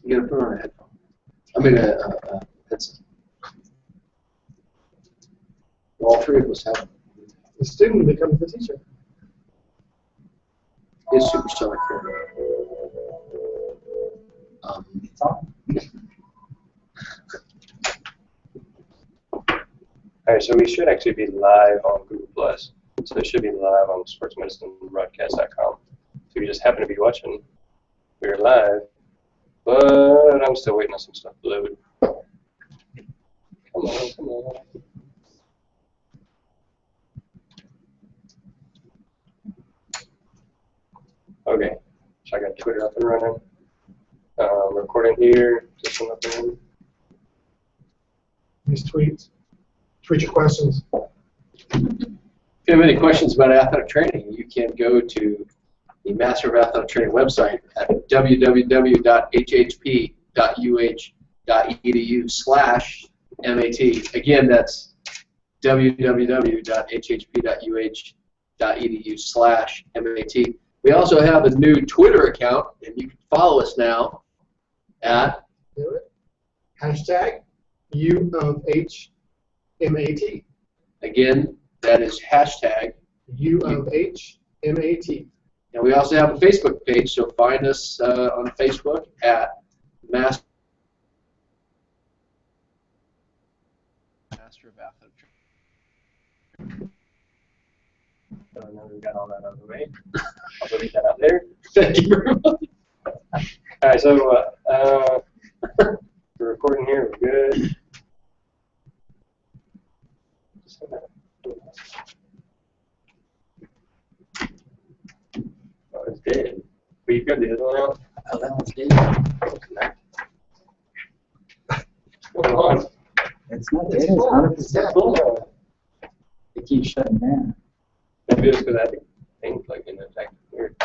You gotta put on a headphone. I mean, a headset. Well, all three of us have. The student becomes the teacher. It's supersonic. It's on. All right, so we should actually be live on Google Plus. So it should be live on sportsmedicinebroadcast.com. So if you just happen to be watching, we're live, but I'm still waiting on some stuff to load. Come on, come on. Okay, so I got Twitter up and running. Recording here, just up and running. These tweets. Tweet your questions. If you have any questions about athletic training, you can go to the Master of Athletic Training website at www.hhp.uh.edu/MAT. Again, that's www.hhp.uh.edu/MAT. We also have a new Twitter account, and you can follow us now at Do it. Hashtag U-of-H-M-A-T. Again, that is hashtag. U-of-H-M-A-T. And we also have a Facebook page, so find us on Facebook at Master of Athletic Training. So now we've got all that out of the way. I'll delete that out there. Thank you very much. All right, so we're recording here. We're good. Oh, it's dead. But you've got the other one out. Oh, that one's dead. What's going on? It's not dead. It's 100% full. It keeps shutting down. Maybe it's because I had the thing plugged in. It's acting weird.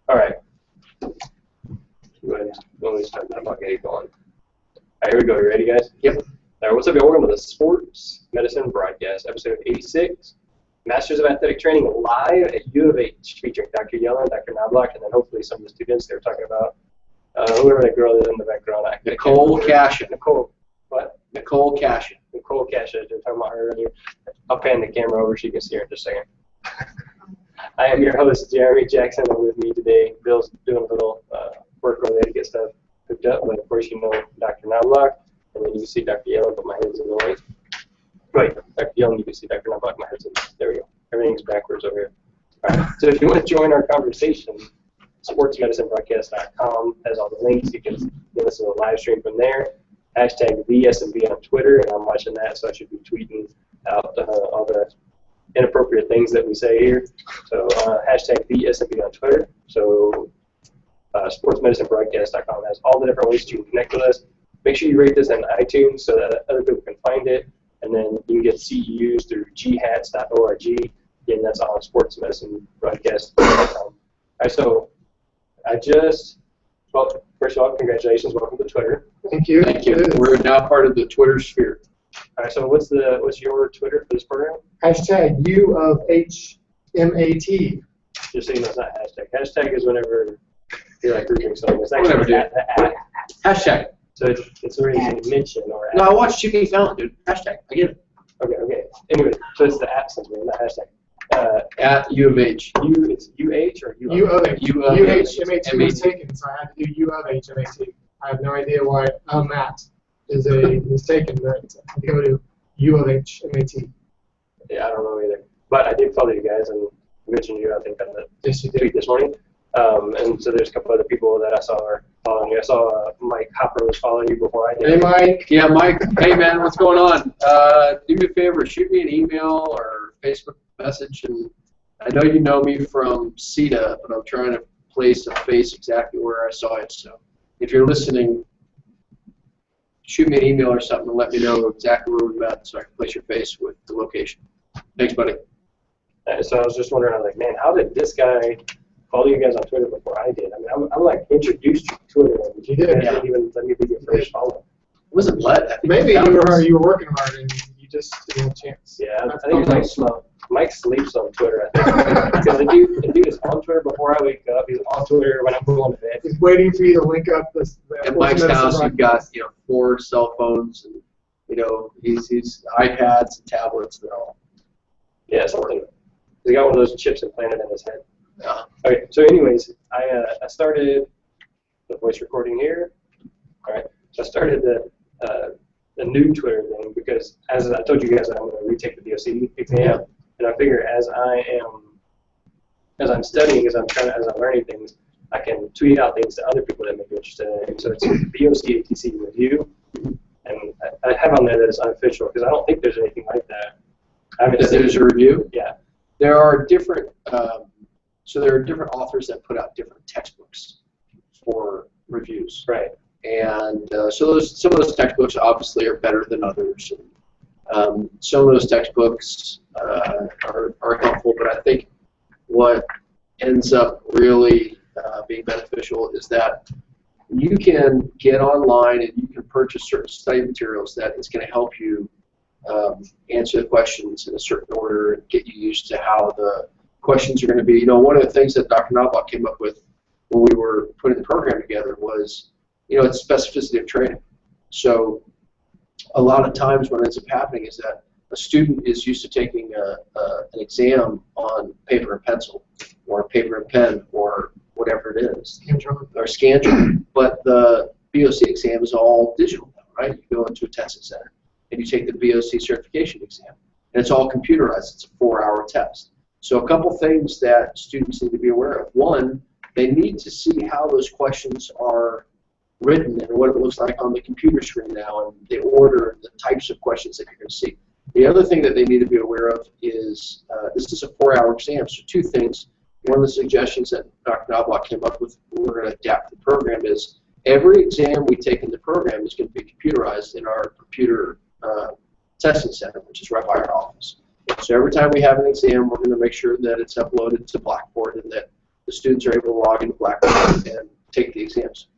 All right. When we start that about getting going. All right, here we go. You ready, guys? Yep. All right, what's up, y'all? Welcome to the Sports Medicine Broadcast, episode 86. Masters of Athletic Training live at U of H, featuring Dr. Yellen, Dr. Knobloch, and then hopefully some of the students. They were talking about whoever that girl is in the background. Nicole Cashin. Nicole. What? Nicole Cashin. Nicole Cashin. They're talking about her earlier. I'll pan the camera over so you can see her in just a second. I am your host, Jeremy Jackson, and with me today, Bill's doing a little work over there to get stuff hooked up, but of course you know Dr. Knobloch, and then you can see Dr. Yellen, but my head's in the way. Right, Dr. Yellen, you can see Dr. Knobloch, my head's in the way. There we go. Everything's backwards over here. All right, so if you want to join our conversation, sportsmedicinebroadcast.com has all the links. You can listen to the live stream from there. Hashtag VSMB on Twitter, and I'm watching that, so I should be tweeting out all the inappropriate things that we say here. So hashtag VSMB on Twitter. So sportsmedicinebroadcast.com has all the different ways to connect with us. Make sure you rate this on iTunes so that other people can find it. And then you can get CEUs through ghats.org. Again, that's on sportsmedicinebroadcast.com. All right, so well, first of all, congratulations. Welcome to Twitter. Thank you. Thank you. We're now part of the Twitter sphere. All right, so what's your Twitter for this program? Hashtag U-of-H-M-A-T. Just so you know, it's not hashtag. Hashtag is whenever you're like grouping something. It's Whatever, actually dude. at. Hashtag. So it's where you can mention or No, I watched Jimmy Fallon, dude. Hashtag. I get it. Okay. Anyway, so it's the at symbol, not hashtag. At U of H. It's UH or U? U-of-H. U of U-H-M-A-T was taken, so I had to do U-of-H-M-A-T. I have no idea why Matt is taken, but I go to U-of-H-M-A-T. Yeah, I don't know either. But I did follow you guys and mentioned you, I think, on the tweet this morning. And so there's a couple other people that I saw are following you. I saw Mike Hopper was following you before I did. Hey, Mike. Yeah, Mike. Hey, man, what's going on? Do me a favor. Shoot me an email or Facebook message. And I know you know me from CETA, but I'm trying to place a face exactly where I saw it. So if you're listening, shoot me an email or something and let me know exactly where we met so I can place your face with the location. Thanks, buddy. So I was just wondering, I was like, man, how did this guy follow you guys on Twitter before I did? I mean, I'm like introduced you to Twitter. You did, yeah. Even let me be your first follow. Wasn't let. Maybe you were working hard and you just didn't have a chance. Yeah, I think Mike's slow. Mike sleeps on Twitter, I think. Because the dude is on Twitter before I wake up. He's on Twitter when I'm going to bed. He's waiting for you to link up the at Mike's house, you've got 4 cell phones and he's iPads and tablets and all. Yeah, something. He got one of those chips implanted in his head. Yeah. Okay, so anyways, I started the voice recording here. All right, so I started the new Twitter thing because, as I told you guys, I'm going to retake the DOC exam, Yeah. and I figure as I'm studying, as I'm learning things, I can tweet out things to other people that may be interested in it. So it's BOC ATC review, and I have on there that it's unofficial because I don't think there's anything like that. I haven't seen There's a review. Yeah. There are different. So there are different authors that put out different textbooks for reviews. Right. And so some of those textbooks obviously are better than others. And, some of those textbooks are helpful, but I think what ends up really being beneficial is that you can get online and you can purchase certain study materials that is going to help you answer the questions in a certain order and get you used to how the questions are going to be. One of the things that Dr. Knobloch came up with when we were putting the program together was, it's specificity of training. So a lot of times what ends up happening is that a student is used to taking an exam on paper and pencil or paper and pen or whatever it is, or Scantron, but the BOC exam is all digital now, right? You go into a testing center and you take the BOC certification exam, and it's all computerized. It's a 4-hour test. So a couple things that students need to be aware of. One, they need to see how those questions are written and what it looks like on the computer screen now, and the order and the types of questions that you're going to see. The other thing that they need to be aware of is this is a 4-hour exam, so 2 things. One of the suggestions that Dr. Knobloch came up with, we're going to adapt the program, is every exam we take in the program is going to be computerized in our computer testing center, which is right by our office. So every time we have an exam, we're going to make sure that it's uploaded to Blackboard and that the students are able to log into Blackboard and take the exams.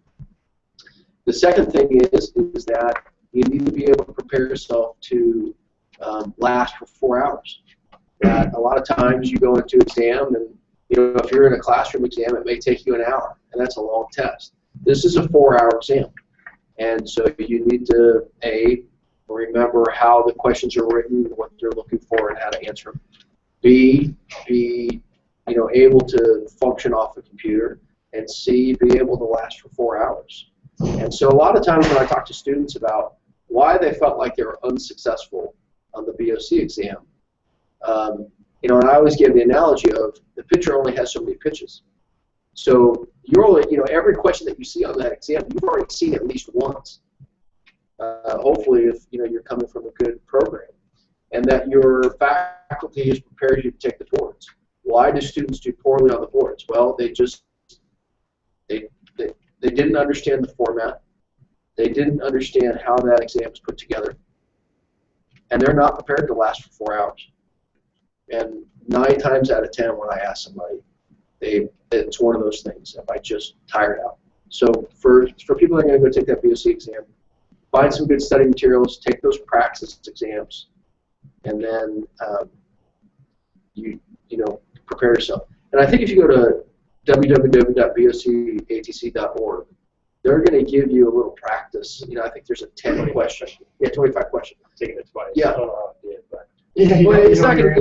The second thing is that you need to be able to prepare yourself to last for 4 hours. That a lot of times you go into exam and if you're in a classroom exam, it may take you an hour, and that's a long test. This is a 4-hour exam, and so you need to remember how the questions are written, what they're looking for, and how to answer them. B, be able to function off the computer, and C, be able to last for 4 hours. And so a lot of times when I talk to students about why they felt like they were unsuccessful on the BOC exam, and I always give the analogy of the pitcher only has so many pitches. So you're only, every question that you see on that exam, you've already seen at least once. Hopefully, if you're coming from a good program, and that your faculty has prepared you to take the boards. Why do students do poorly on the boards? Well, they didn't understand the format. They didn't understand how that exam is put together, and they're not prepared to last for 4 hours. And 9 times out of 10, when I ask somebody, it's one of those things. If I just tire it out. So for people that are going to go take that BOC exam, find some good study materials, take those practice exams, and then prepare yourself. And I think if you go to www.bocatc.org, they're going to give you a little practice. I think there's a 10 question. Yeah, 25 question. I've taken it twice. Yeah. I don't know how I did, but. Well, it's not going to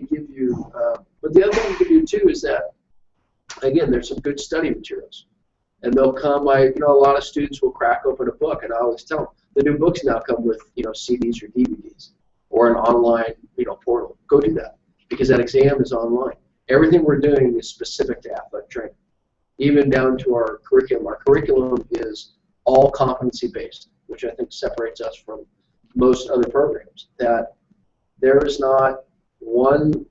give you. But the other thing you can do too is that, again, there's some good study materials, and they'll come. A lot of students will crack open a book, and I always tell them the new books now come with CDs or DVDs or an online portal. Go do that because that exam is online. Everything we're doing is specific to athletic training, even down to our curriculum. Our curriculum is all competency based, which I think separates us from most other programs. That there is not one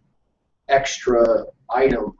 extra item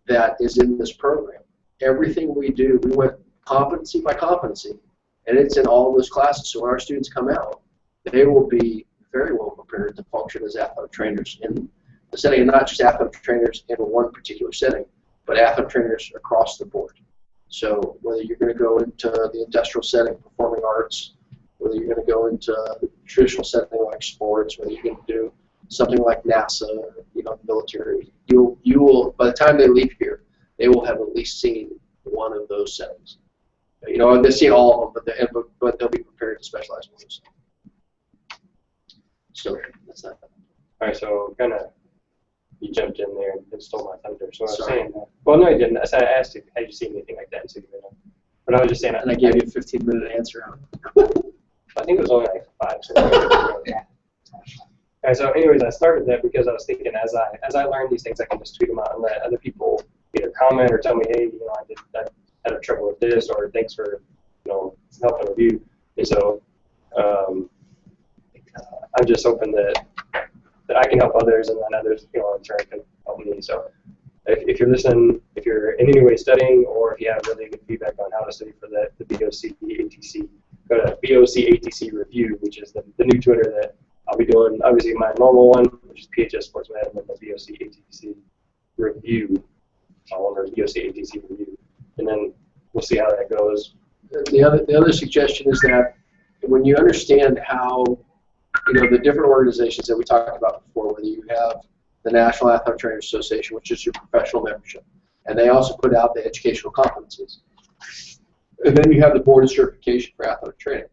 that is in this program. Everything we do, we went competency by competency, and it's in all of those classes. So when our students come out, they will be very well prepared to function as athletic trainers in the setting, and not just athletic trainers in one particular setting, but athletic trainers across the board. So whether you're going to go into the industrial setting, performing arts, whether you're going to go into the traditional setting like sports, whether you're going to do something like NASA, the military, you will, by the time they leave here, they will have at least seen one of those settings. You know, they've seen all of them, but they'll be prepared to specialize in those. So that's that. All right, so kind of you jumped in there and stole my thunder. So I was Sorry. saying, well, no, you didn't. I said I asked you, had you seen anything like that? So you didn't know. But I was just saying, And I gave you a 15-minute answer on I think it was only like 5. So and so, anyways, I started that because I was thinking, as I learn these things, I can just tweet them out and let other people either comment or tell me, hey, you know, I had a trouble with this, or thanks for, you know, helping review. And so, I'm just hoping that I can help others, and then others, you know, in turn can help me. So, if you're listening, if you're in any way studying, or if you have really good feedback on how to study for the BOC ATC, go to BOC ATC Review, which is the new Twitter that I'll be doing. Obviously, my normal one, which is PHS Sports Med, and then the BOC ATC Review. I'll under BOC ATC Review, and then we'll see how that goes. The other suggestion is that when you understand how, you know, the different organizations that we talked about before, whether you have the National Athletic Trainers Association, which is your professional membership, and they also put out the educational competencies. And then you have the Board of Certification for Athletic Training.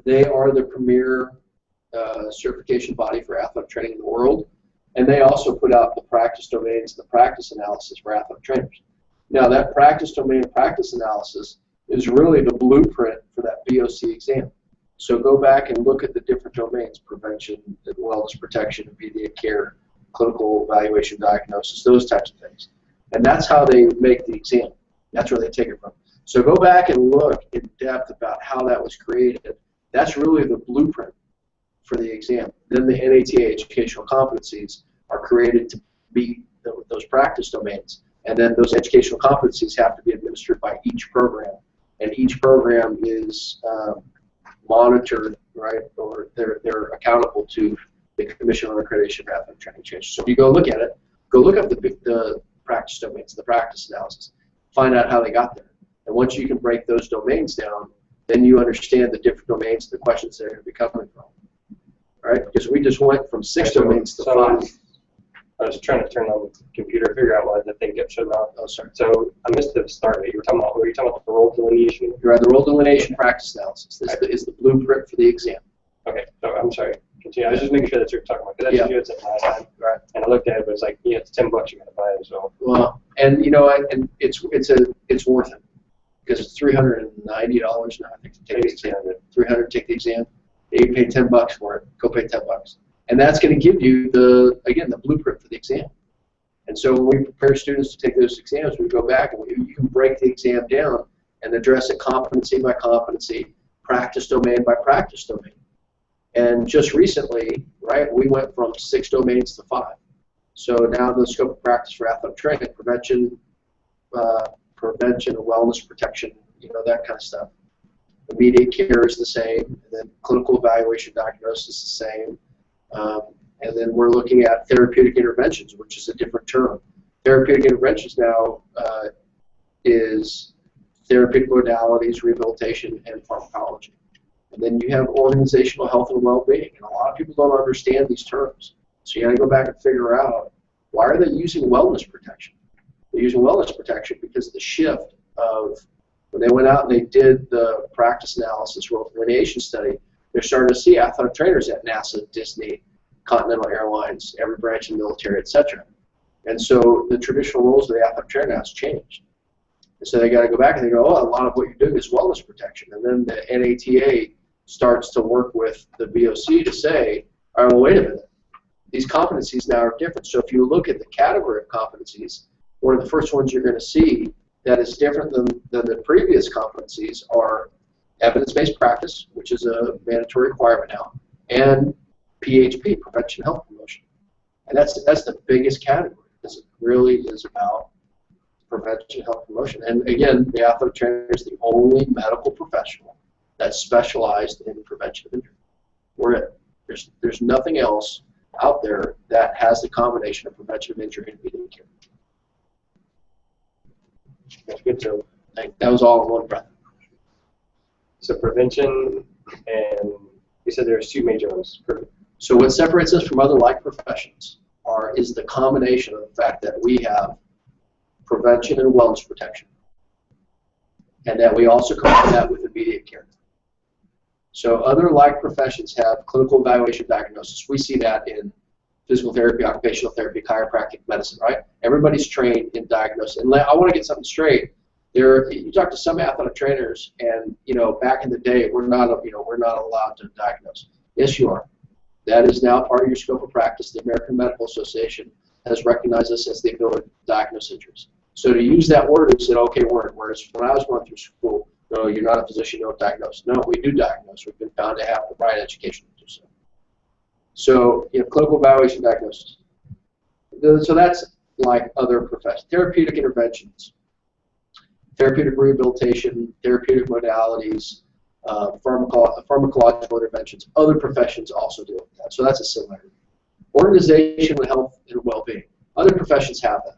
They are the premier certification body for athletic training in the world, and they also put out the practice domains, the practice analysis for athletic trainers. Now, that practice domain practice analysis is really the blueprint for that BOC exam. So go back and look at the different domains: prevention, wellness protection, immediate care, clinical evaluation, diagnosis, those types of things. And that's how they make the exam. That's where they take it from. So go back and look in depth about how that was created. That's really the blueprint for the exam. Then the NATA educational competencies are created to be those practice domains. And then those educational competencies have to be administered by each program. And each program is monitored, right, or they're accountable to the Commission on Accreditation for Athletic Training Changes. So if you go look at it, go look up the practice domains, the practice analysis, find out how they got there. And once you can break those domains down, then you understand the different domains, the questions they're going to be coming from, right? Because we just went from 6 domains to 5. I was trying to turn on the computer, figure out why the thing kept shutting off. Oh, sorry. So I missed the start of it. Were you talking about the role delineation? You're at the role delineation practice analysis. This is the blueprint for the exam. Okay, so I'm sorry. Continue. I was just making sure that you're talking about, because that's Yeah. what you had said last time. Right. And I looked at it, but it's like, yeah, it's $10 you got to buy it. So. Well, and you know, and it's worth it because it's $390 now. I think to take the exam. $300 to take the exam. You pay $10 for it. Go pay $10, and that's going to give you the blueprint for the exam. And so when we prepare students to take those exams, we go back and you can break the exam down and address it competency by competency, practice domain by practice domain. And just recently, right, we went from 6 domains to 5. So now the scope of practice for athletic training, prevention and wellness protection, you know, that kind of stuff. Immediate care is the same, and then clinical evaluation diagnosis is the same. And then we're looking at therapeutic interventions, which is a different term. Therapeutic interventions now is therapeutic modalities, rehabilitation, and pharmacology. And then you have organizational health and well-being, and a lot of people don't understand these terms. So you got to go back and figure out, why are they using wellness protection? They're using wellness protection because of the shift of when they went out and they did the practice analysis role delineation study, they're starting to see athletic trainers at NASA, Disney, Continental Airlines, every branch of the military, etc. And so the traditional roles of the athletic trainer has changed. And so they got to go back and they go, oh, a lot of what you're doing is wellness protection. And then the NATA starts to work with the BOC to say, all right, well, wait a minute. These competencies now are different. So if you look at the category of competencies, one of the first ones you're going to see that is different than the previous competencies are evidence-based practice, which is a mandatory requirement now, and PHP, prevention health promotion. And that's the biggest category, because it really is about prevention health promotion. And again, the athletic trainer is the only medical professional that's specialized in prevention of injury. We're it. There's nothing else out there that has the combination of prevention of injury and immediate care. That's good. So That was all in one breath. So prevention, and you said there's 2 major ones. So what separates us from other like professions is the combination of the fact that we have prevention and wellness protection. and that we also combine that with immediate care. So other like professions have clinical evaluation diagnosis. We see that in physical therapy, occupational therapy, chiropractic medicine, right? Everybody's trained in diagnosis. And I want to get something straight. You talk to some athletic trainers, and back in the day, we're not allowed to diagnose. Yes, you are. That is now part of your scope of practice. The American Medical Association has recognized us as the ability to diagnose injuries. So to use that word, we said, okay, word. Whereas when I was going through school, no, you're not a physician, you don't diagnose. No, we do diagnose. We've been found to have the right education to do so. So, clinical evaluation diagnosis. So that's like other professions. Therapeutic interventions, therapeutic rehabilitation, therapeutic modalities, pharmacological interventions. Other professions also deal with that. So that's a similarity. Organizational health and well-being. Other professions have that,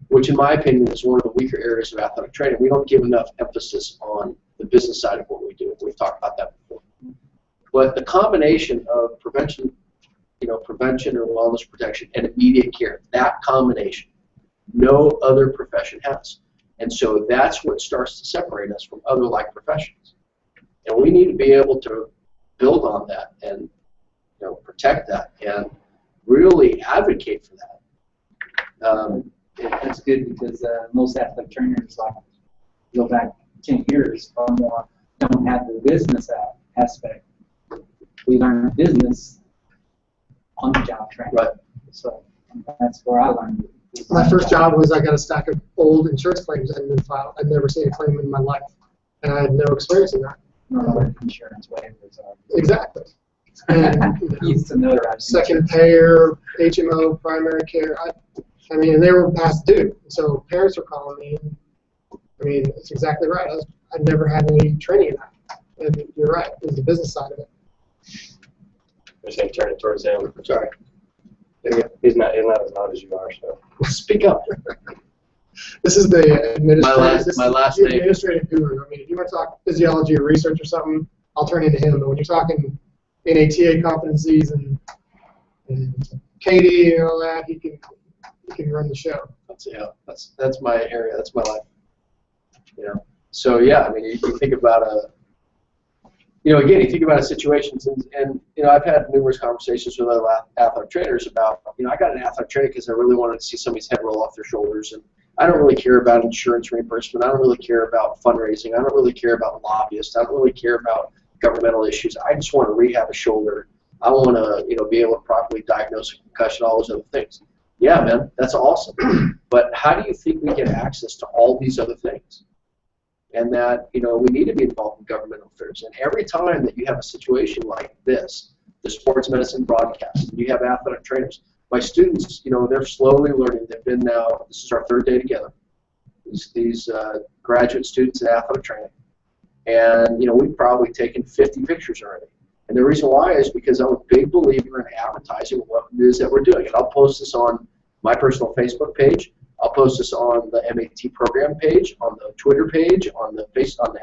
which in my opinion is one of the weaker areas of athletic training. We don't give enough emphasis on the business side of what we do. We've talked about that before. But the combination of prevention or wellness protection and immediate care, that combination, no other profession has. And so that's what starts to separate us from other like professions. And we need to be able to build on that and protect that and really advocate for that. That's good because most athletic trainers, like go back 10 years or more, don't have the business aspect. We learn business on the job training. Right. So that's where I learned. My first job was I got a stack of old insurance claims that hadn't been filed. I'd never seen a claim in my life, and I had no experience in that. Insurance waivers are. Exactly. And Used to know that. second payer, HMO, primary care. I mean, they were past due. So parents were calling me. I mean, it's exactly right. I'd never had any training in that. And you're right. There's the business side of it. I'm just going to turn it towards him. Sorry. He's not as loud as you are, so. Speak up. This is the administrative. My last the name. administrative guru. I mean, if you want to talk physiology or research or something, I'll turn into him. But when you're talking NATA competencies and Katie and all that, he can run the show. That's my area. That's my life. So yeah, I mean, you think about you think about situations, and I've had numerous conversations with other athletic trainers about, I got an athletic trainer because I really wanted to see somebody's head roll off their shoulders, and I don't really care about insurance reimbursement. I don't really care about fundraising. I don't really care about lobbyists. I don't really care about governmental issues. I just want to rehab a shoulder. I want to, be able to properly diagnose a concussion, all those other things. Yeah, man, that's awesome. But how do you think we get access to all these other things? And that, we need to be involved in governmental affairs. And every time that you have a situation like this, the sports medicine broadcast, and you have athletic trainers, my students, they're slowly learning. They've been now, this is our third day together, these graduate students in athletic training. And, we've probably taken 50 pictures already. And the reason why is because I'm a big believer in advertising what it is that we're doing. And I'll post this on my personal Facebook page. I'll post this on the MAT program page, on the Twitter page, on the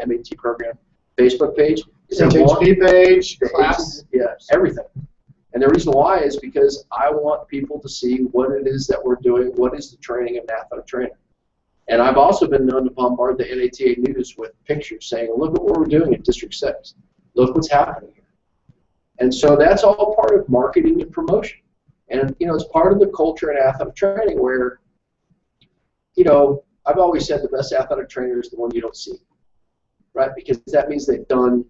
MAT program Facebook page. HHP page, class. Yeah, everything. And the reason why is because I want people to see what it is that we're doing, what is the training of an athletic trainer. And I've also been known to bombard the NATA news with pictures saying, look at what we're doing at District 6. Look what's happening here. And so that's all part of marketing and promotion. And, it's part of the culture in athletic training where, I've always said the best athletic trainer is the one you don't see, right? Because that means they've done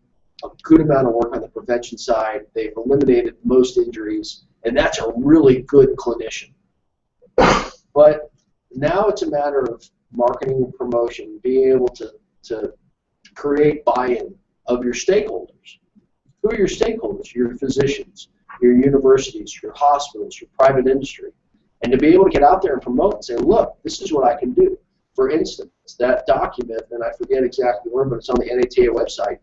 a good amount of work on the prevention side. They've eliminated most injuries, and that's a really good clinician. But now it's a matter of marketing and promotion, being able to create buy-in of your stakeholders. Who are your stakeholders? Your physicians, your universities, your hospitals, your private industry. And to be able to get out there and promote and say, look, this is what I can do. For instance, that document, and I forget exactly where, but it's on the NATA website,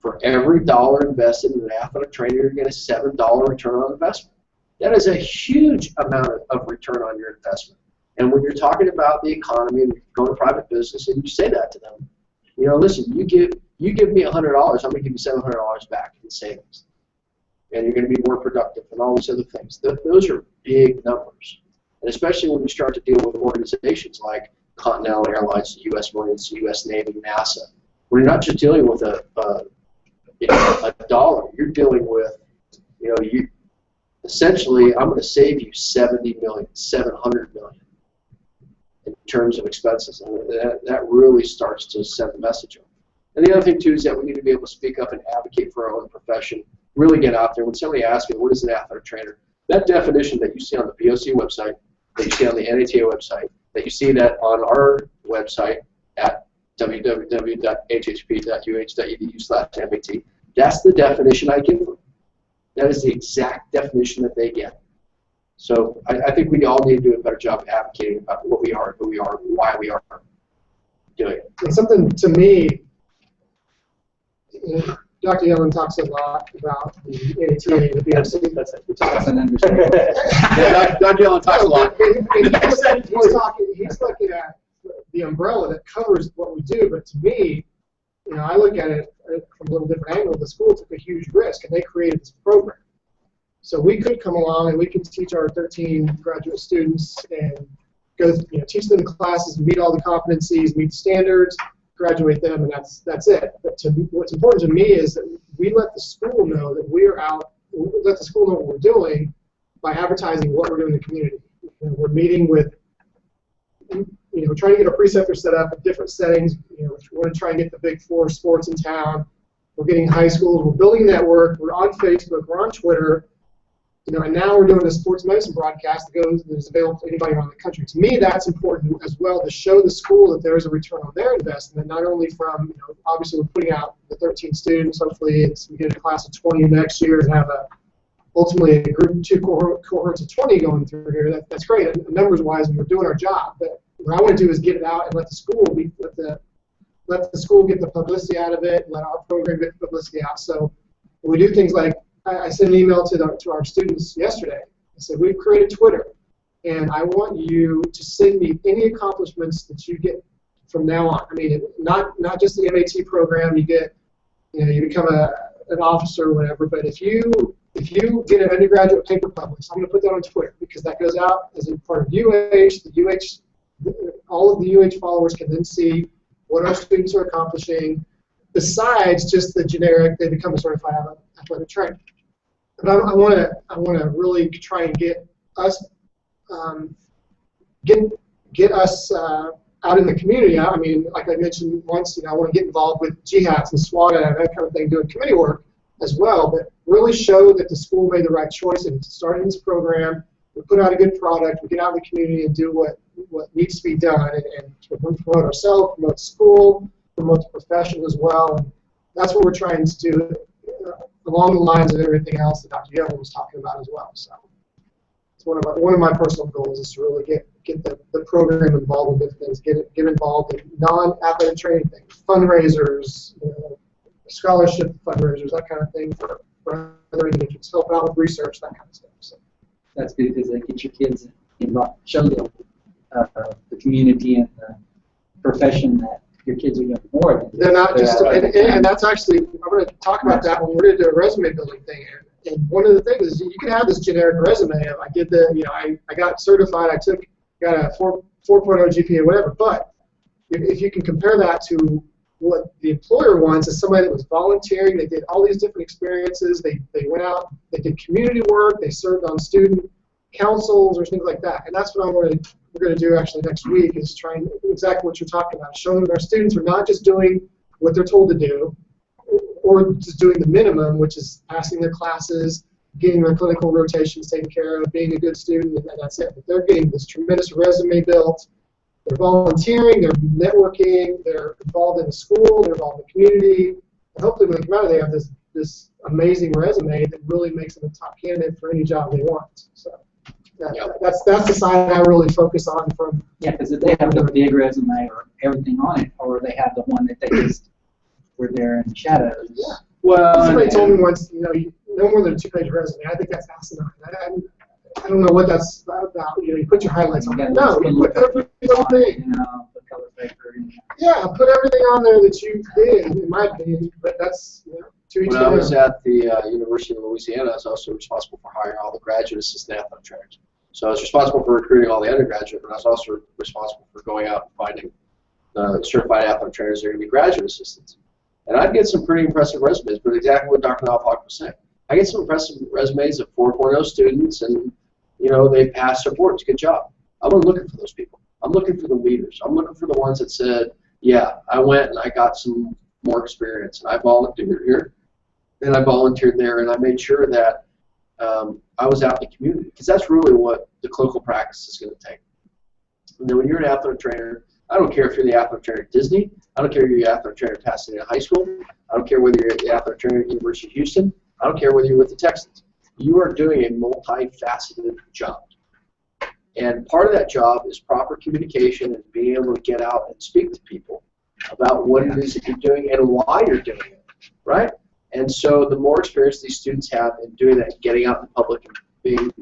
for every dollar invested in an athletic trainer, you're going to get a $7 return on investment. That is a huge amount of return on your investment. And when you're talking about the economy and you're going to private business and you say that to them, listen, you give me $100, I'm going to give you $700 back in savings. And you're going to be more productive and all these other things. Those are big numbers. And especially when you start to deal with organizations like Continental Airlines, the U.S. Marines, the U.S. Navy, NASA, where you're not just dealing with a dollar. You're dealing with, you essentially, I'm going to save you 70 million, 700 million in terms of expenses, and that really starts to send the message on. And the other thing too is that we need to be able to speak up and advocate for our own profession. Really get out there. When somebody asks me, what is an athletic trainer? That definition that you see on the VOC website, that you see on the NATA website, that you see that on our website at www.hhp.uh.edu/MAT, that's the definition I give them. That is the exact definition that they get. So I think we all need to do a better job of advocating about what we are, who we are, why we are doing it. And something to me, Dr. Yellen talks a lot about the NATA and the BFC. That's it. Doesn't understand. Yeah, Dr. Yellen talks a lot. He's looking at the umbrella that covers what we do, but to me, I look at it from a little different angle. The school took a huge risk, and they created this program. So we could come along and we could teach our 13 graduate students and go, teach them the classes, meet all the competencies, meet standards, graduate them, and that's it. But what's important to me is that we let the school know that we're out. Let the school know what we're doing by advertising what we're doing in the community. We're meeting with, we're trying to get our preceptors set up in different settings. We want to try and get the big 4 sports in town. We're getting high schools. We're building a network. We're on Facebook. We're on Twitter. And now we're doing a sports medicine broadcast that is available to anybody around the country. To me, that's important as well, to show the school that there is a return on their investment, not only from, obviously we're putting out the 13 students. Hopefully we get a class of 20 next year and have ultimately a group 2 cohorts of 20 going through here. That's great, numbers-wise, and we're doing our job. But what I want to do is get it out and let the school let the school get the publicity out of it, let our program get the publicity out. So when we do things like, I sent an email to our students yesterday. I said, we've created Twitter, and I want you to send me any accomplishments that you get from now on. I mean, not just the MAT program. You get, you become an officer or whatever. But if you get an undergraduate paper published, I'm going to put that on Twitter because that goes out as a part of UH. All of the UH followers can then see what our students are accomplishing, besides just the generic, they become a certified athletic trainer. But I want to really try and get us get us out in the community. I mean, like I mentioned once, I want to get involved with GHATs and SWATA and that kind of thing, doing committee work as well. But really show that the school made the right choice in starting this program. We put out a good product. We get out in the community and do what needs to be done, and promote ourselves, promote the school, promote the profession as well. And that's what we're trying to do, along the lines of everything else that Dr. Yellen was talking about as well. So it's one of my personal goals is to really get the program involved in different things, get involved in non-athletic training things, fundraisers, scholarship fundraisers, that kind of thing for other individuals, help out with research, that kind of stuff. So that's good because they get your kids involved, show them the community and the profession that your kids are doing more than they're not just, and that's actually, I'm going to talk about that when we're going to do a resume building thing. And one of the things is you can have this generic resume of I did I got certified, got a 4.0 GPA, whatever. But if you can compare that to what the employer wants, is somebody that was volunteering, they did all these different experiences, they went out, they did community work, they served on student councils or things like that. And that's what we're going to do actually next week, is trying exactly what you're talking about, showing that our students are not just doing what they're told to do, or just doing the minimum, which is passing their classes, getting their clinical rotations taken care of, being a good student, and that's it. But they're getting this tremendous resume built. They're volunteering, they're networking, they're involved in the school, they're involved in the community, and hopefully when they come out, they have this amazing resume that really makes them a top candidate for any job they want. So that's the side I really focus on from. Yeah, because if they have the big resume or everything on it, or they have the one that they just were there in the shadows. Yeah. Well, somebody told me once, no more than a 2-page resume. I think that's asinine. I don't know what that's about. You put your highlights on there. No, you put everything on there. Put color paper. Yeah, put everything on there that you did, in my opinion. But that's to each when I was at the University of Louisiana, I was also responsible for hiring all the graduate assistant athletic trainers. So I was responsible for recruiting all the undergraduate, but I was also responsible for going out and finding the certified athletic trainers that are going to be graduate assistants. And I'd get some pretty impressive resumes, but exactly what Dr. Knopflock was saying. I get some impressive resumes of 4.0 students, and they passed their boards. Good job. I'm looking for those people. I'm looking for the leaders. I'm looking for the ones that said, yeah, I went and I got some more experience, and I volunteered here, and I volunteered there, and I made sure that I was out in the community, because that's really what the clinical practice is going to take. And then when you're an athletic trainer, I don't care if you're the athletic trainer at Disney. I don't care if you're the athletic trainer at Pasadena High School. I don't care whether you're the athletic trainer at University of Houston. I don't care whether you're with the Texans. You are doing a multifaceted job. And part of that job is proper communication and being able to get out and speak to people about what it is that you're doing and why you're doing it, right? And so the more experience these students have in doing that, getting out in public and being,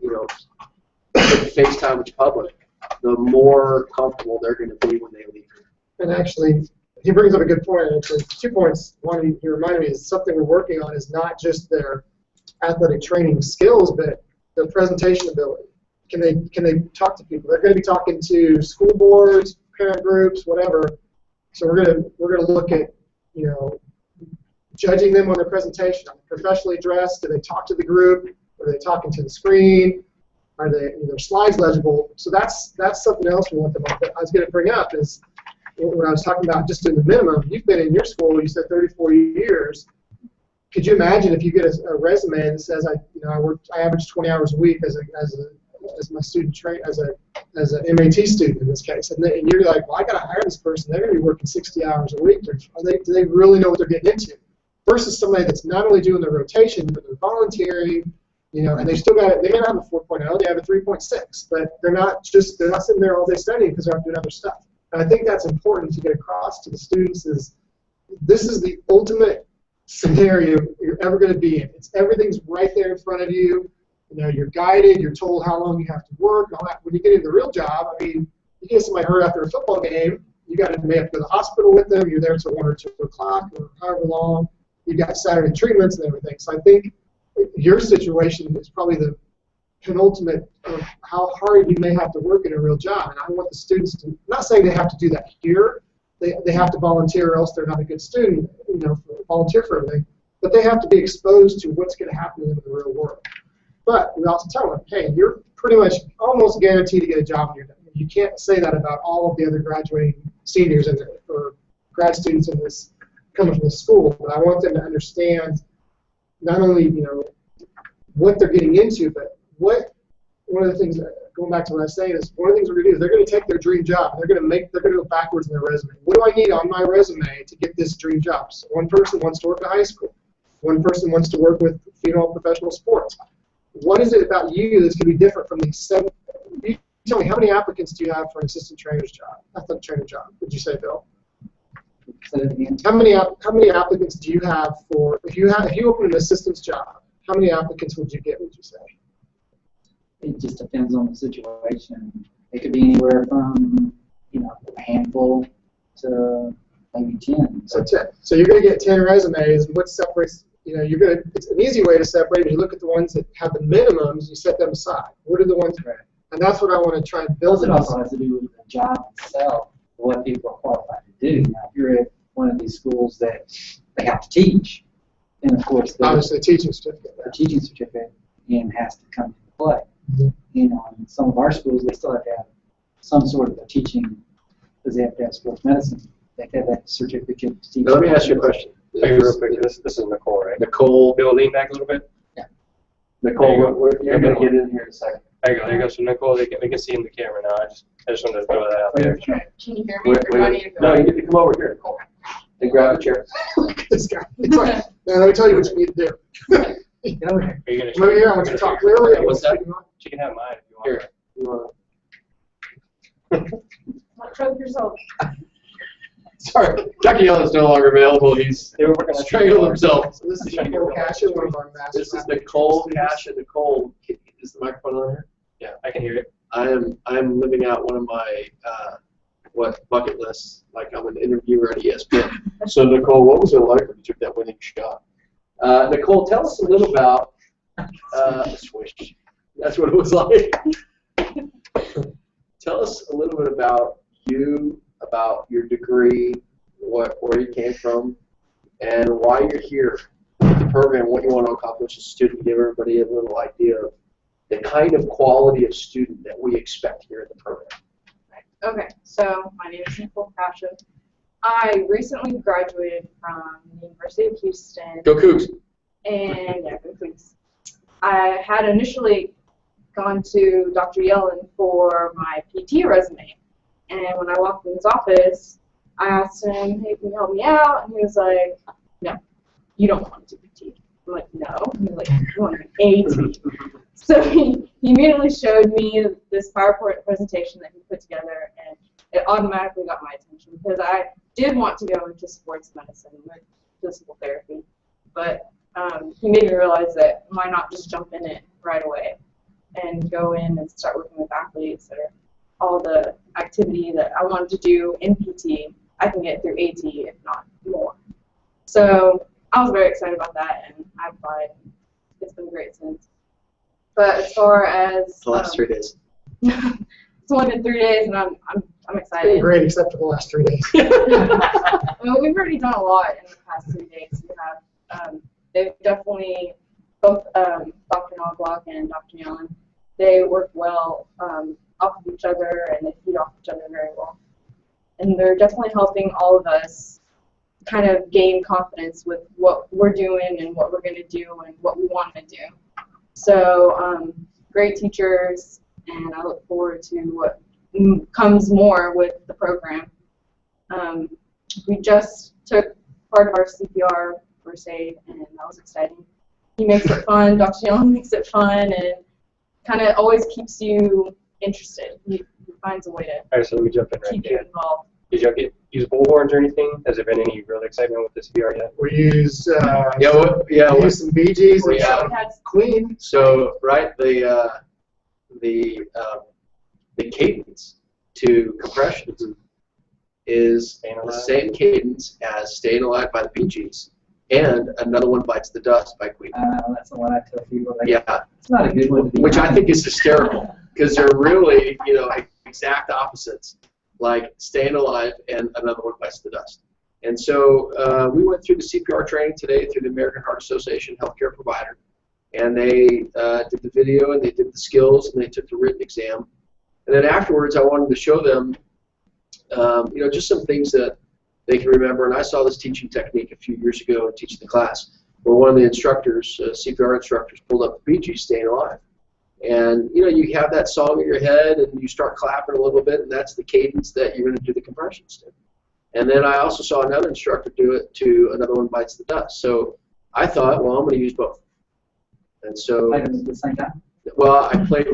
face time with the public, the more comfortable they're going to be when they leave here. And actually, he brings up a good point. Actually, 2 points. One, he reminded me is something we're working on is not just their athletic training skills, but their presentation ability. Can they talk to people? They're going to be talking to school boards, parent groups, whatever. So we're gonna look at judging them on their presentation. Are they professionally dressed? Do they talk to the group? Are they talking to the screen? Are their slides legible? So that's something else we want them on. But I was going to bring up is when I was talking about just in the minimum. You've been in your school. You said 34 years. Could you imagine if you get a resume that says I average 20 hours a week as my student as an MAT student in this case, and you're like, well, I got to hire this person. They're going to be working 60 hours a week. Do they really know what they're getting into? Versus somebody that's not only doing the rotation, but they're volunteering, and they still got they may not have a 4.0, they have a 3.6, but they're not sitting there all day studying because they're out doing other stuff. And I think that's important to get across to the students is this is the ultimate scenario you're ever going to be in. Everything's right there in front of you. You're guided, you're told how long you have to work, all that. When you get into the real job, you get somebody hurt after a football game, you may have to go to the hospital with them, you're there until 1 or 2 o'clock or however long, you got Saturday treatments and everything. So I think your situation is probably the penultimate of how hard you may have to work in a real job. And I want the students to, I'm not saying they have to do that here, they have to volunteer or else they're not a good student, volunteer for everything, but they have to be exposed to what's going to happen in the real world. But we also tell them, hey, you're pretty much almost guaranteed to get a job when you're done. You can't say that about all of the other graduating seniors or grad students in this coming from the school. But I want them to understand not only what they're getting into, but one of the things going back to what I was saying is one of the things we're going to do is they're going to take their dream job. They're going to go backwards in their resume. What do I need on my resume to get this dream job? So one person wants to work at high school. One person wants to work with female professional sports. What is it about you that's going to be different from these 7? You tell me, how many applicants do you have for an assistant trainer's job, athletic trainer job? Would you say, Bill? How many applicants do you have for if you open an assistant's job? How many applicants would you get? Would you say? It just depends on the situation. It could be anywhere from a handful to maybe 10. So 10. So you're going to get 10 resumes. And what separates? It's an easy way to separate is you look at the ones that have the minimums, you set them aside. What are the ones? Right. And that's what I want to try and build. It also has to do with the job itself, what people are qualified to do. Now, if you're at one of these schools that they have to teach, then of course obviously a teaching certificate. The teaching certificate has to come into play. Mm-hmm. In some of our schools, they still have to have some sort of a teaching because they have to have sports medicine. They have to have that certificate to teach. Now, let me ask you a question. Real quick, this is Nicole, right? Nicole. Bill, lean back a little bit. Yeah. Nicole, you're going to get in here in a second. There you go. So Nicole, we can see in the camera now. I just wanted to throw that out there. Can you hear me? Or do I need to go? No, you need to come over here, Nicole. And grab a chair. Look at this guy. Now, let me tell you what you need to do. Get over here. Are you gonna Come over here. I want you to talk clearly. What's that? She can have mine if you want. Here. You Not choke yourself. Sorry, Dr. Young is no longer available. He's They were working on strangled himself. So this is Nicole Cashin, one of our master. This is Nicole Cashin. Nicole, is the microphone on here? Yeah, I can hear it. I'm living out one of my bucket lists, like I'm an interviewer at ESPN. So Nicole, what was it like when you took that winning shot? Nicole, tell us a little about swish. That's what it was like. Tell us a little bit about you, about your degree, where you came from, and why you're here. The program, what you want to accomplish as a student, give everybody a little idea of the kind of quality of student that we expect here in the program. Okay, so my name is Nicole Kasha. I recently graduated from the University of Houston. Go Cougs! And yeah, go Cougs. I had initially gone to Dr. Yellen for my PT resume. And when I walked in his office, I asked him, hey, can you help me out? And he was like, no, you don't want to do PT. I'm like, no. He's like, you want an AT. So he immediately showed me this PowerPoint presentation that he put together, and it automatically got my attention because I did want to go into sports medicine with physical therapy. But he made me realize that why not just jump in it right away and go in and start working with athletes, or all the activity that I wanted to do in PT, I can get through AT, if not more. So I was very excited about that, and I applied. It's been great since. But as far as The last 3 days. it's only been 3 days, and I'm It's been excited. great except for the last 3 days. I mean, we've already done a lot in the past 3 days. We have they've definitely both Dr. Knobloch and Dr. Yellen. They work well off of each other, and they feed off each other very well. And they're definitely helping all of us kind of gain confidence with what we're doing and what we're going to do and what we want to do. So great teachers, and I look forward to what comes more with the program. We just took part of our CPR first aid, and that was exciting. He makes it fun, Dr. Yellen makes it fun, and kind of always keeps you interested. He finds a way to All right, so let me jump in right keep you there. involved. Did you use bullhorns or anything? Has there been any real excitement with this VR yet? We used We used some Bee Gees and Yeah. some We had Queen. So, right, the cadence to compressions is Staying the Alive? same cadence as Staying Alive by the Bee Gees and Another One Bites the Dust by Queen. That's the one I tell people. Like, Yeah, it's not a good one to be which I honest. think is hysterical because they're really, exact opposites, like Staying Alive and Another One Bites the Dust. And so we went through the CPR training today through the American Heart Association healthcare provider, and they did the video and they did the skills and they took the written exam. And then afterwards, I wanted to show them, just some things that they can remember. And I saw this teaching technique a few years ago teaching the class, where one of the instructors, CPR instructors, pulled up the Bee Gees Staying Alive. And, you have that song in your head and you start clapping a little bit, and that's the cadence that you're going to do the compressions to. And then I also saw another instructor do it to Another One Bites the Dust. So I thought, well, I'm going to use both. And so, Like at the same time. well, I played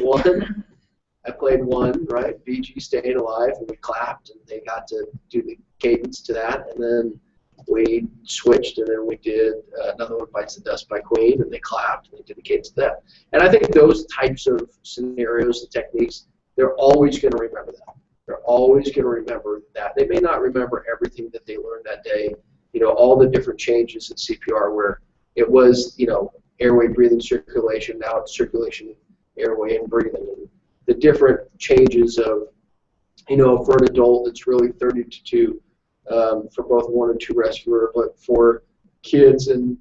one, right, Bee Gees Staying Alive, and we clapped, and they got to do the cadence to that, and then we switched, and then we did Another One Bites the Dust by Queen, and they clapped, and they did the cadence to that. And I think those types of scenarios and techniques, they're always going to remember that. They're always going to remember that. They may not remember everything that they learned that day, all the different changes in CPR where it was, airway, breathing, circulation, now it's circulation, airway, and breathing. And the different changes of, for an adult, it's really 30 to 2 for both 1 and 2 respirator, but for kids and,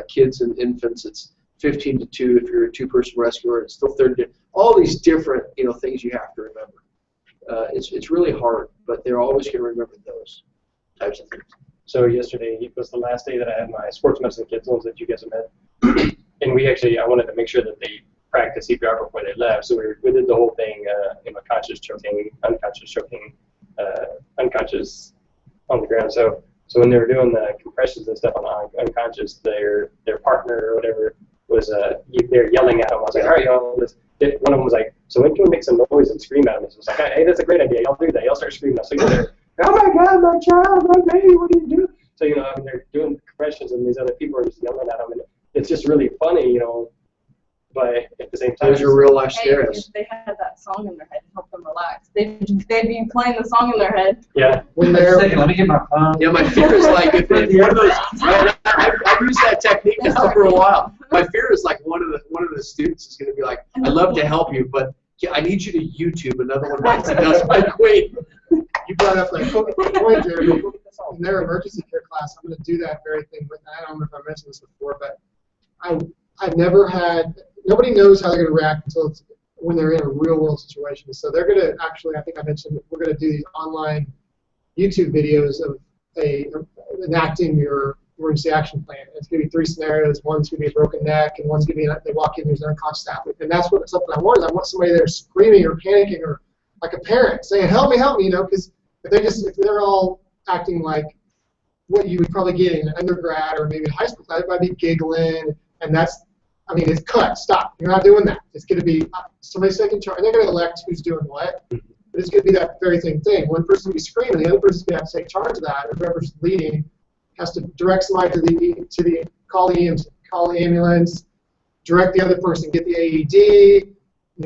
kids and infants, it's 15 to 2 if you're a 2-person respirator. It's still 30 to 2. All these different, things you have to remember. It's really hard, but they're always going to remember those types of things. So yesterday was the last day that I had my sports medicine kids, ones that you guys have met. And I wanted to make sure that they practiced CPR before they left. So we did the whole thing, conscious choking, unconscious choking, unconscious on the ground. So when they were doing the compressions and stuff on the unconscious, their partner or whatever was they're yelling at them. I was like, all right, y'all. One of them was like, so when can we make some noise and scream at them? So it's like, hey, that's a great idea. Y'all do that. Y'all start screaming. So you're there, oh my God, my child, my baby, what do you do? So they're doing compressions, and these other people are just yelling at them, and it's just really funny, But at the same time, Those are real life Hey, scenarios. if they had that song in their head to help them relax, they'd be playing the song in their head. yeah. When Wait a they're second, let me get my phone. Yeah, my fear is like if one of those, I've used that technique now for a while. My fear is like one of the students is going to be like, "I'd love to help you, but I need you to YouTube another one bites the dust by Queen." You brought up like point, Jeremy. In their emergency care class, I'm going to do that very thing. But I don't know if I mentioned this before, but I've never had. Nobody knows how they're going to react until it's when they're in a real world situation. So they're going to actually, I think I mentioned, we're going to do these online YouTube videos of enacting your emergency action plan. It's going to be 3 scenarios. One's going to be a broken neck, and one's going to be they walk in, there's an unconscious athlete. And that's something I want is I want somebody there screaming or panicking or like a parent saying, help me, because if they're all acting like what you would probably get in an undergrad or maybe a high school class, it might be giggling, and it's cut, stop. You're not doing that. It's going to be somebody's taking charge, and they're going to elect who's doing what. But it's going to be that very same thing. One person will be screaming, the other person's going to have to take charge of that, or whoever's leading has to direct somebody to call the ambulance, direct the other person, get the AED.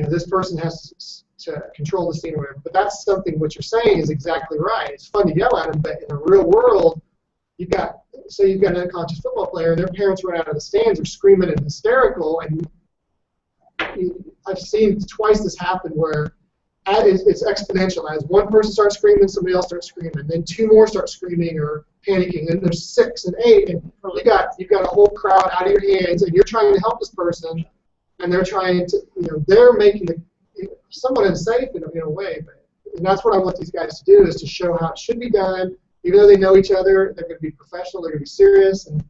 This person has to control the scene or whatever. But that's something what you're saying is exactly right. It's fun to yell at them, but in the real world, you've got an unconscious football player, and their parents run out of the stands, are screaming and hysterical, and I've seen twice this happen where it's exponential. As one person starts screaming, somebody else starts screaming, and then 2 more start screaming or panicking, and there's 6 and 8, and you've got a whole crowd out of your hands, and you're trying to help this person, and they're trying to, they're making it somewhat unsafe in a way, and that's what I want these guys to do, is to show how it should be done. Even though they know each other, they're going to be professional, they're going to be serious, and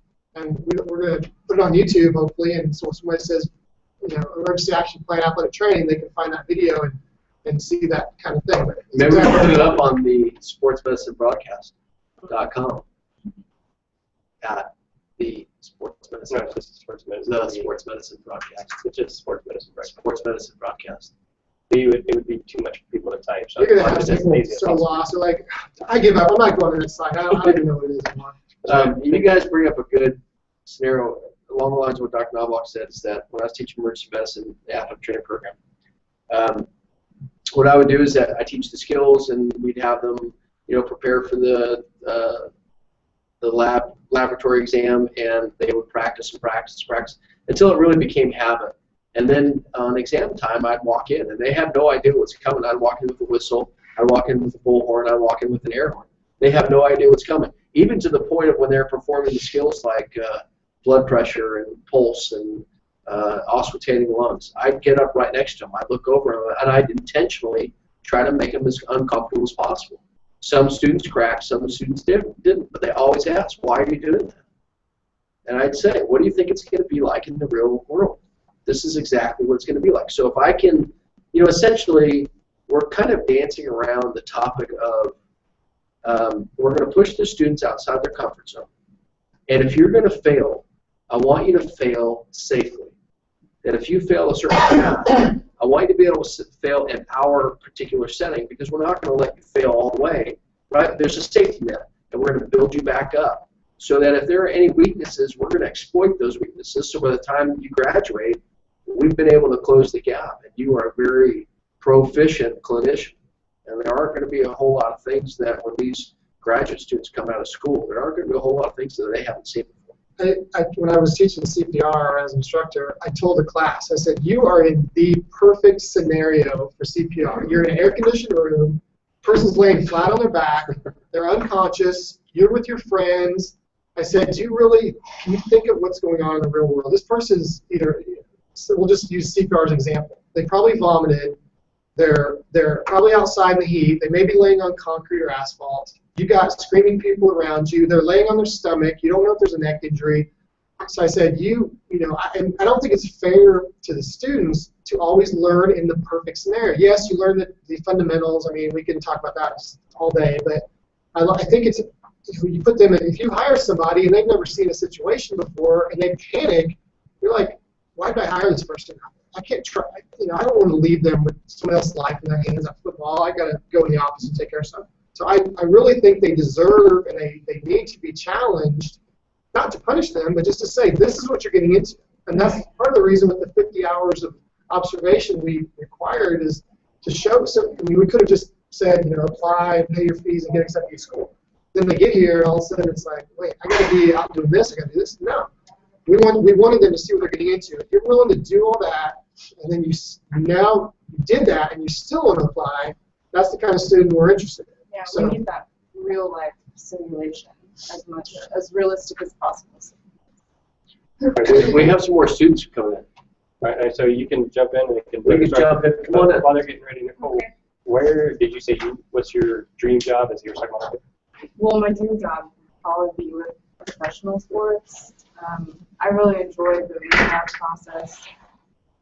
we're going to put it on YouTube, hopefully, and so when somebody says, emergency action plan athletic training, they can find that video and see that kind of thing. Maybe we can put it up on the sportsmedicinebroadcast.com at the sports medicine. No, it's just sports medicine. The sports medicine broadcast. It's just sports medicine. Right? Sports medicine broadcast. It would be too much for people to type. So You're going to have it's as people easy as so possible. lost. They're like, I give up. I'm not going to this site. I don't even know what it is anymore. You guys bring up a good scenario along the lines of what Dr. Knobloch said, is that when I was teaching emergency medicine, the athletic training program, what I would do is that I teach the skills, and we'd have them, prepare for the laboratory exam, and they would practice until it really became habit. And then on exam time, I'd walk in, and they have no idea what's coming. I'd walk in with a whistle, I'd walk in with a bullhorn, I'd walk in with an air horn. They have no idea what's coming, even to the point of when they're performing the skills like blood pressure and pulse and auscultating lungs. I'd get up right next to them, I'd look over them, and I'd intentionally try to make them as uncomfortable as possible. Some students cracked, some students didn't, but they always ask, why are you doing that? And I'd say, what do you think it's going to be like in the real world? This is exactly what it's going to be like. So if I can, essentially, we're kind of dancing around the topic of we're going to push the students outside their comfort zone. And if you're going to fail, I want you to fail safely. And if you fail a certain path, I want you to be able to fail in our particular setting, because we're not going to let you fail all the way, right? There's a safety net, and we're going to build you back up so that if there are any weaknesses, we're going to exploit those weaknesses. So by the time you graduate, we've been able to close the gap, and you are a very proficient clinician. And there aren't going to be a whole lot of things that when these graduate students come out of school, there aren't going to be a whole lot of things that they haven't seen before. When I was teaching CPR as an instructor, I told the class, I said, you are in the perfect scenario for CPR. You're in an air-conditioned room, person's laying flat on their back, they're unconscious, you're with your friends. I said, can you think of what's going on in the real world? This person's we'll just use CPR as an example. They probably vomited. They're probably outside in the heat. They may be laying on concrete or asphalt. You got screaming people around you. They're laying on their stomach. You don't know if there's a neck injury. So I said, and I don't think it's fair to the students to always learn in the perfect scenario. Yes, you learn the fundamentals. I mean, we can talk about that all day, but I think it's you put them in. If you hire somebody and they've never seen a situation before and they panic, you're like, why did I hire this person? I can't try. I don't want to leave them with someone else's life in their hands at football. I got to go in the office and take care of something. So I really think they deserve and they need to be challenged, not to punish them, but just to say, this is what you're getting into. And that's part of the reason with the 50 hours of observation we required is to show. So we could have just said, apply and pay your fees and get accepted to school. then they get here, and all of a sudden it's like, wait, I got to be out doing this, I got to do this. No. We wanted them to see what they're getting into. If you're willing to do all that, and then now you did that, and you still want to apply, that's the kind of student we're interested in. Yeah, So, we need that real life simulation as realistic as possible. We have some more students who come in. All right, so you can jump in and We can jump in. Come on in. While they're getting ready, Nicole, Okay. where did you say what's your dream job as your psychologist? Well, my dream job would probably be with professional sports. I really enjoy the rehab process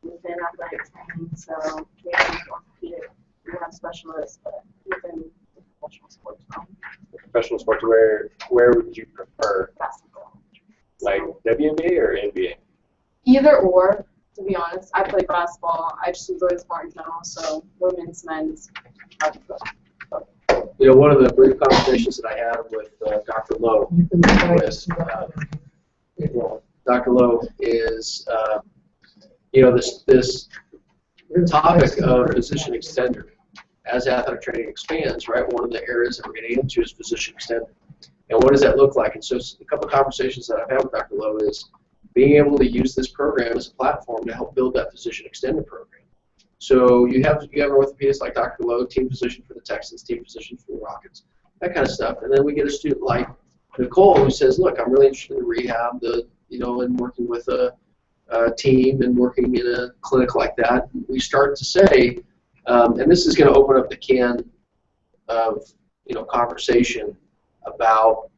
within athletic training, so we have orthopedic rehab specialists, but within the professional sports realm, Professional sports, where would you prefer? basketball. Like WNBA or NBA? Either or, to be honest. I play basketball. I just enjoy the sport in general, so women's, men's, You know, one of the brief conversations that I had with Dr. Lowe, you can Yes. Dr. Lowe is, you know, this topic of physician extender. As athletic training expands, right, one of the areas that we're getting into is physician extender. And what does that look like? And so a couple of conversations that I've had with Dr. Lowe is being able to use this program as a platform to help build that physician extender program. So you have orthopedists like Dr. Lowe, team physician for the Texans, team physician for the Rockets, that kind of stuff. And then we get a student like Nicole who says, look, I'm really interested in rehab, and working with a team and working in a clinic like that. And we start to say, and this is going to open up the can of conversation about,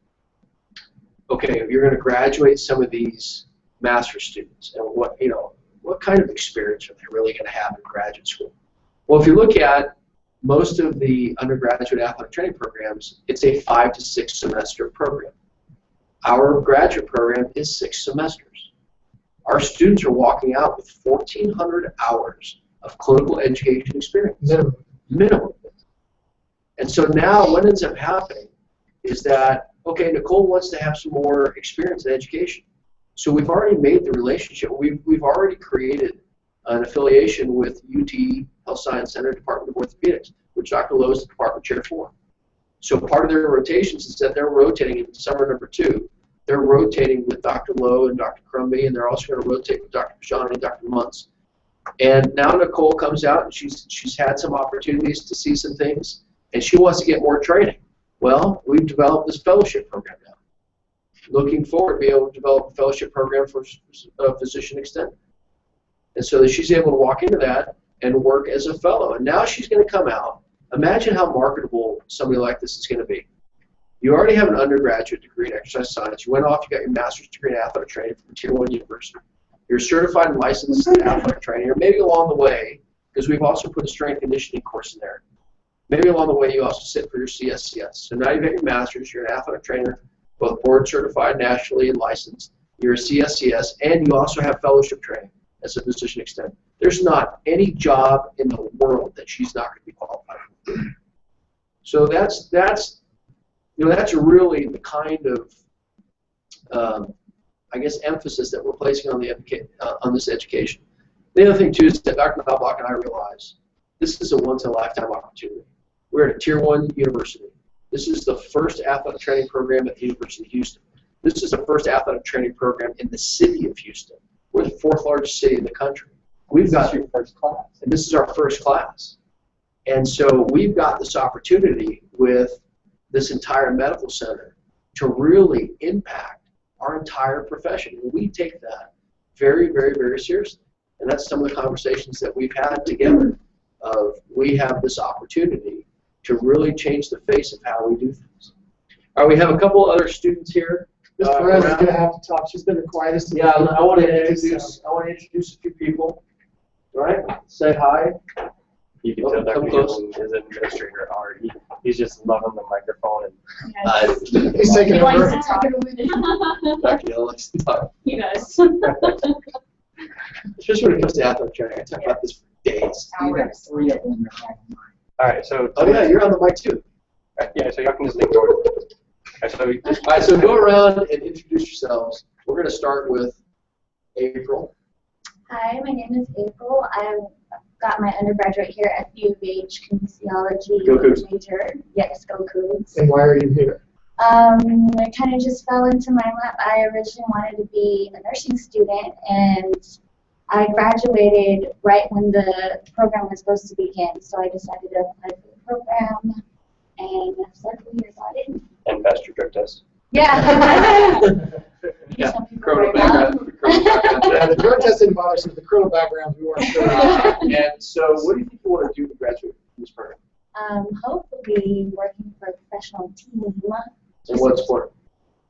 okay, you're going to graduate some of these master's students, and what kind of experience are they really going to have in graduate school? Well, if you look at most of the undergraduate athletic training programs, it's a 5 to 6 semester program. Our graduate program is 6 semesters. Our students are walking out with 1,400 hours of clinical education experience. Minimum. And so now what ends up happening is that, okay, Nicole wants to have some more experience in education. So we've already made the relationship. We've already created an affiliation with UT Health Science Center Department of Orthopedics, which Dr. Lowe is the department chair for. So part of their rotations is that they're rotating in summer number 2. They're rotating with Dr. Lowe and Dr. Crumby, and they're also going to rotate with Dr. Pashani and Dr. Muntz. And now Nicole comes out and she's had some opportunities to see some things, and she wants to get more training. Well, we've developed this fellowship program now. Looking forward to be able to develop a fellowship program for physician extended. And so that she's able to walk into that and work as a fellow. And now she's going to come out. Imagine how marketable somebody like this is going to be. You already have an undergraduate degree in exercise science. You went off, you got your master's degree in athletic training from a Tier 1 university. You're certified and licensed in athletic training, or maybe along the way, because we've also put a strength conditioning course in there. Maybe along the way you also sit for your CSCS. So now you've got your master's, you're an athletic trainer, both board certified nationally and licensed. You're a CSCS, and you also have fellowship training as a physician extended. There's not any job in the world that she's not going to be qualified for. So that's really the kind of I guess emphasis that we're placing on on this education. The other thing too is that Dr. Knobloch and I realize this is a once-in-a-lifetime opportunity. We're at a Tier 1 university. This is the first athletic training program at the University of Houston. This is the first athletic training program in the city of Houston. We're the 4th largest city in the country. We've got your first class, and this is our first class. And so we've got this opportunity with this entire medical center to really impact our entire profession. And we take that very, very, very seriously. And that's some of the conversations that we've had together of we have this opportunity to really change the face of how we do things. All right, we have a couple other students here. Ms. Perez is going to have to talk. She's been the quietest. Yeah, I want to introduce a few people. All right, say hi. You can tell Dr. Young is an administrator already. He's just loving the microphone. And He's taking He over. likes to talk. Dr. Young likes to talk. He does. Especially when it comes to athletic training. I talk about this for days. You have 3 of them. all right, so Oh yeah, you're on the mic too. yeah, so y'all can just ignore it. All All right, so go around and introduce yourselves. We're going to start with April. Hi, my name is April. I've got my undergraduate here at U of H kinesiology Go Cougs. major. Yes, go Cougs. And why are you here? It kind of just fell into my lap. I originally wanted to be a nursing student, and I graduated right when the program was supposed to begin. So I decided to apply for the program, and luckily I got in. And passed your drug test. Yeah. Yeah, Some people criminal bring up. background. Criminal background. Yeah, the drug test didn't bother us, but the criminal background, we weren't sure. And so, what do you think you want to do to graduate from this program? Hopefully working for a professional team. And what sport?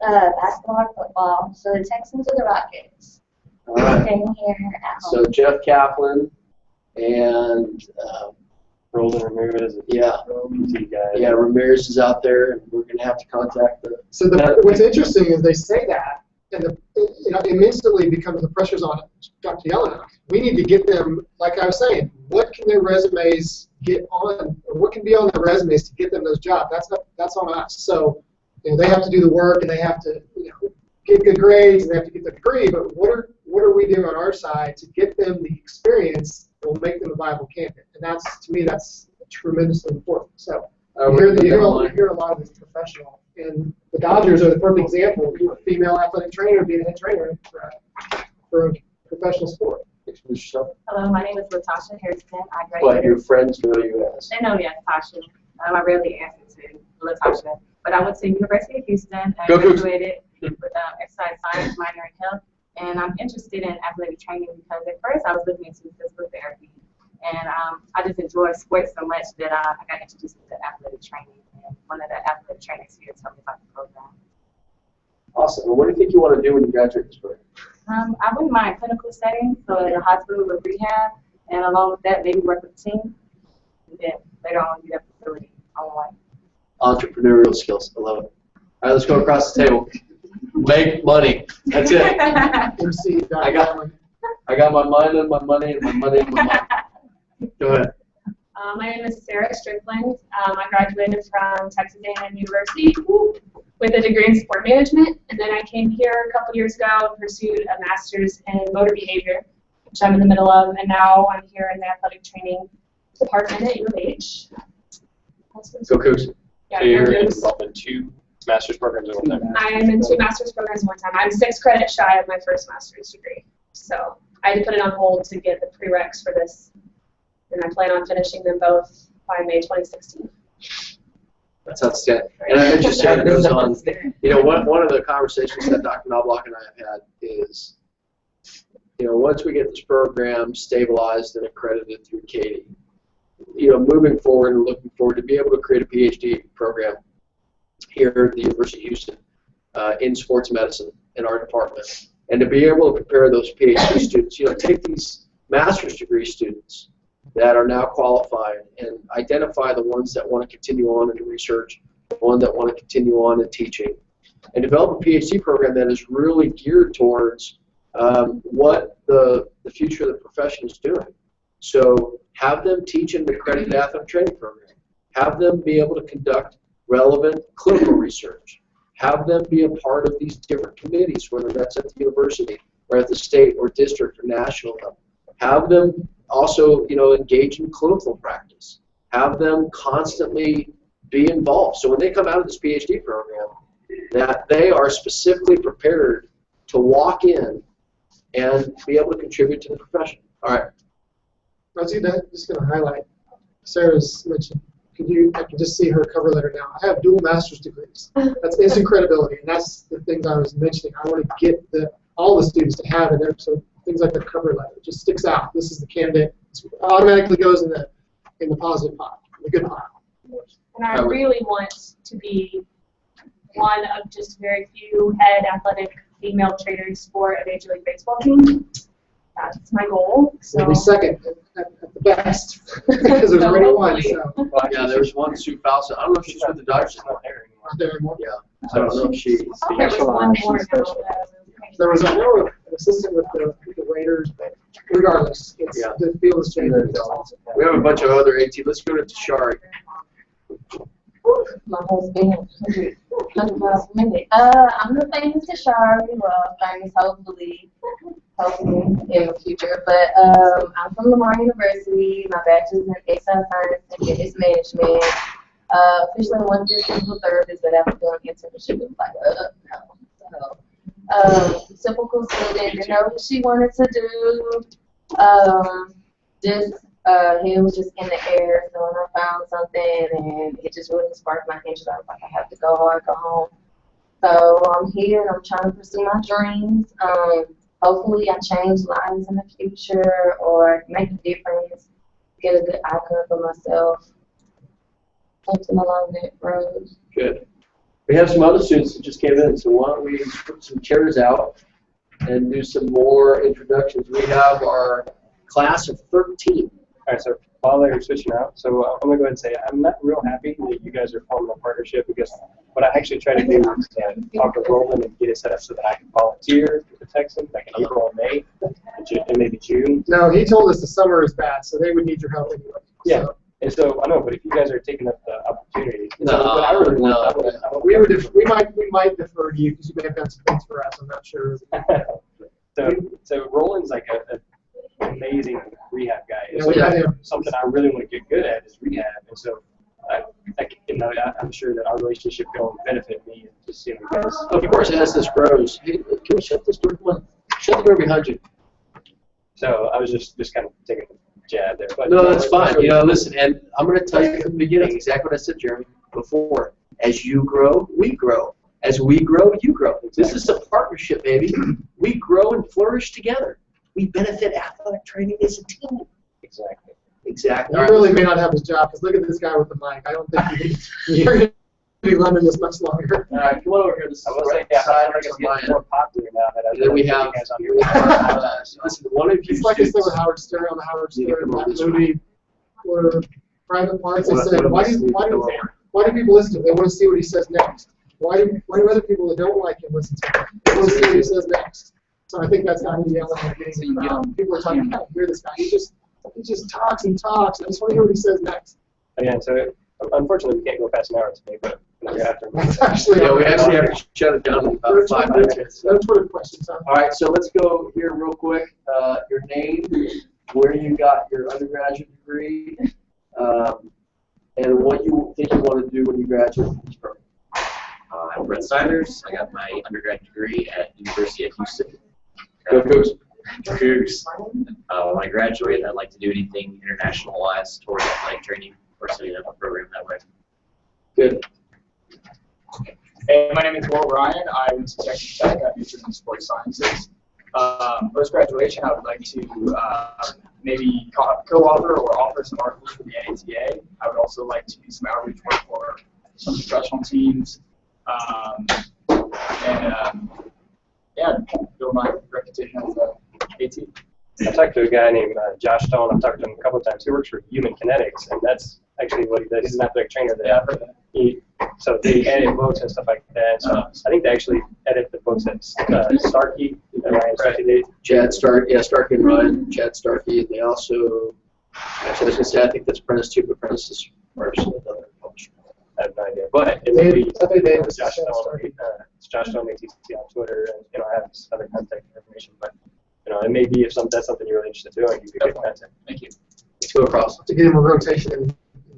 Basketball or football. So the Texans or the Rockets. All right. Staying here at home. So Jeff Kaplan and Roland Ramirez, yeah, PT guy. yeah, Ramirez is out there, and we're gonna have to contact the. So what's interesting is they say that, and it instantly becomes the pressure's on Dr. Yelena. We need to get them, like I was saying, what can their resumes get on, or what can be on their resumes to get them those jobs? That's on us. So they have to do the work, and they have to get good grades, and they have to get the degree. But what are we doing on our side to get them the experience that will make them a viable candidate? And to me, that's tremendously important. So. You hear a lot of this professional, and the Dodgers are the perfect example of a female athletic trainer being a head trainer for a professional sport. Introduce yourself. Hello, my name is Latasha Harrison. I What graduated. your friends know you as. They know me as Tasha. I rarely answer to Latasha. But I went to University of Houston and Go Cougs. graduated with exercise science minor in health. And I'm interested in athletic training because at first I was looking into physical therapy. And I just enjoy sports so much that I got introduced to athletic training. And one of the athletic trainers here told me about the program. Awesome. Well, what do you think you want to do when you graduate this program? I wouldn't mind clinical settings, so in a hospital with rehab, and along with that, maybe work with a team. And then later on, get a facility on one. Entrepreneurial skills. I love it. All right, let's go across the table. Make money. That's it. MC, Dr. I got my mind on my money and my money on my mind. Go ahead. My name is Sarah Strickland. I graduated from Texas A&M University with a degree in sport management, and then I came here a couple years ago and pursued a master's in motor behavior, which I'm in the middle of, and now I'm here in the athletic training department at U of H. Go Cougs. Yeah, So you're I'm involved in 2 master's programs at one time. I am in 2 master's programs at one time. I'm 6 credits shy of my first master's degree, so I had to put it on hold to get the prereqs for this, and I plan on finishing them both by May 2016. That's outstanding. And I'm interested in goes on. One of the conversations that Dr. Knobloch and I have had is, once we get this program stabilized and accredited through Katie, moving forward and looking forward to be able to create a PhD program here at the University of Houston in sports medicine in our department, and to be able to prepare those PhD students, take these master's degree students that are now qualified and identify the ones that want to continue on in research, the ones that want to continue on in teaching, and develop a PhD program that is really geared towards what the future of the profession is doing. So have them teach an accredited athletic training program. Have them be able to conduct relevant clinical research. Have them be a part of these different committees, whether that's at the university or at the state or district or national level. Have them also, engage in clinical practice. Have them constantly be involved. So when they come out of this PhD program, that they are specifically prepared to walk in and be able to contribute to the profession. All right. I was just going to highlight, Sarah's mentioned, I can just see her cover letter now. I have dual master's degrees. That's instant credibility, and that's the things I was mentioning. I want to get all the students to have it there, so things like the cover letter just sticks out. This is the candidate. It automatically goes in the positive pile, the good pile. And I really want to be one of just very few head athletic female trainers for a Major League Baseball team. That's my goal. So Maybe second at the best, because there's already one. So Yeah, there's one, Sue Fausto. I don't know if she's with the Dodgers. She's not there anymore. not there anymore. Yeah, I don't know if she. I thought there was one more now. There was an assistant with the Raiders, but regardless, Yeah. the field is changing. We have a bunch of other AT. Let's go to Tashari. My husband, 100 miles a minute. I'm the famous Tashari. Well, famous hopefully in the future. But I'm from Lamar University. My bachelor's in exercise science and fitness management. Officially, one of the physical therapists that I've been doing internship with, like, no. So, typical student, didn't know what she wanted to do. He was just in the air, so when I found something, and it just really sparked my interest, I was like, I have to go or go home. So I'm here, and I'm trying to pursue my dreams. Hopefully, I change lives in the future, or make a difference, get a good outcome for myself. Something along that road. Good. We have some other students that just came in, so why don't we put some chairs out and do some more introductions. We have our class of 13. All right, so while they're switching out, so I'm going to go ahead and say I'm not real happy that you guys are forming a partnership, because what I actually try to do is talk to Roland and get it set up so that I can volunteer with the Texans, like in April and May, and maybe June. No, he told us the summer is bad, so they would need your help anyway. Yeah. So. And so I know, but if you guys are taking up the opportunity, so what I really want, we might defer to you because you may have done some things for us. I'm not sure. So Roland's like an amazing rehab guy. Yeah, we had him. Something I really want to get good at is rehab, and so I'm sure that our relationship will benefit me and just seeing you guys. Of course, as this grows, hey, can we shut this door? Come on, shut the door behind you. So I was just kind of taking a jab there. But No, that's fine. You know, listen, and I'm going to tell you from the beginning exactly what I said, Jeremy, before. As you grow, we grow. As we grow, you grow. This is a partnership, baby. We grow and flourish together. We benefit athletic training as a team. Exactly. Exactly. He really may not have his job because look at this guy with the mic. I don't think you're going to be running this much longer. All right, come on over here. This is I the will say, right yeah, side I'm of going to the get more popular now that I've Then we you have, guys on here. listen, one of you It's like this thing students- with Howard Stern on the Howard You need to Stern come over this movie where Private Parts, they One said, of why us do need to come over. people listen to him? They want to see what he says next. Why do other people that don't like him listen to him? They want to see what he says next. So I think that's not the element of getting the crowd. People are talking, I can't hear this guy. He just talks and talks. I just want to hear what he says next. Again, so unfortunately we can't go past an hour today, but after. That's actually Yeah, we actually have to shut it down in about 5 minutes. No Twitter questions, huh? All right, so let's go here real quick. Your name, where you got your undergraduate degree, and what you think you want to do when you graduate from this program. I'm Brett Siders. I got my undergrad degree at University of Houston. Go Cougs. Cougs. When I graduate, I'd like to do anything international-wise towards athletic training or setting up a program that way. Good. Hey, my name is Will Ryan. I went to Texas Tech. I majored in sports sciences. Post-graduation, I would like to maybe co-author or author some articles for the NATA. I would also like to do some outreach work for some professional teams. Build my reputation as a AT. I talked to a guy named Josh Stone. I've talked to him a couple of times. He works for Human Kinetics, and that's actually what he does. He's an athletic trainer there. Yeah, I've heard that. So they edit books and stuff like that. So I think they actually edit the books at Starkey. Chad Starkey, Starkey and Ryan, Chad Starkey, and they also, actually, I was going to say, I think that's Prentice too, but Prentice is first and another publisher. I have no idea. But it would be I think Dave was Josh Chad Stone. Starkey. It's Josh Stone, ATC on Twitter, and I have his other contact information. But it may be if that's something you're really interested in doing, you could get contact. Thank you. Let's go across. To get him a rotation in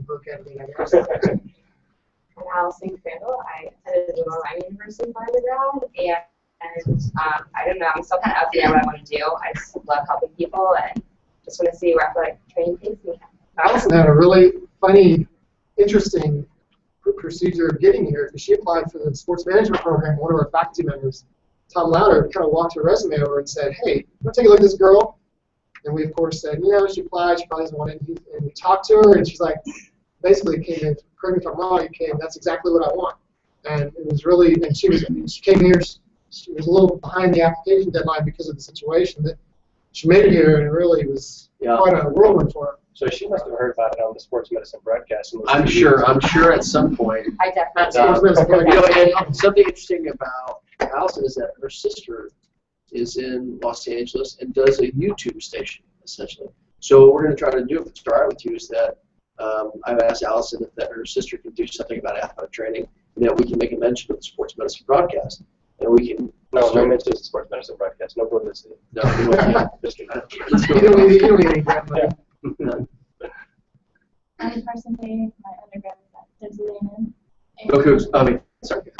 book editing, I guess. I'm Allison Crandall. I attended North Carolina University for undergrad, and I don't know, I'm still kind of up there what I want to do. I just love helping people and just want to see where athletic training takes me. Allison had a really funny, interesting procedure of getting here because she applied for the sports management program. One of our faculty members, Tom Lauder, kind of walked her resume over and said, "Hey, want to take a look at this girl?" And we, of course, said, she applied. She probably doesn't want it. And we talked to her, and she's like, basically came in, correct me if I'm wrong, that's exactly what I want. And it was really, and she came here, she was a little behind the application deadline because of the situation that she made it here, and it really was quite a whirlwind for her. So she must have heard about it on the sports medicine broadcast. I'm sure at some point. I definitely Sports medicine broadcast. And something interesting about Allison is that her sister is in Los Angeles and does a YouTube station, essentially. So what we're going to try to do, if it's all right with you, is that I've asked Allison if her sister can do something about athletic training, and that we can make a mention of the sports medicine broadcast. And we can... No mention of the sports medicine broadcast. No publicity. No, we don't Just You don't need any grant money. I'm Carson Day. My undergrad is at Dempsey training. Go Cougs. I mean, sorry.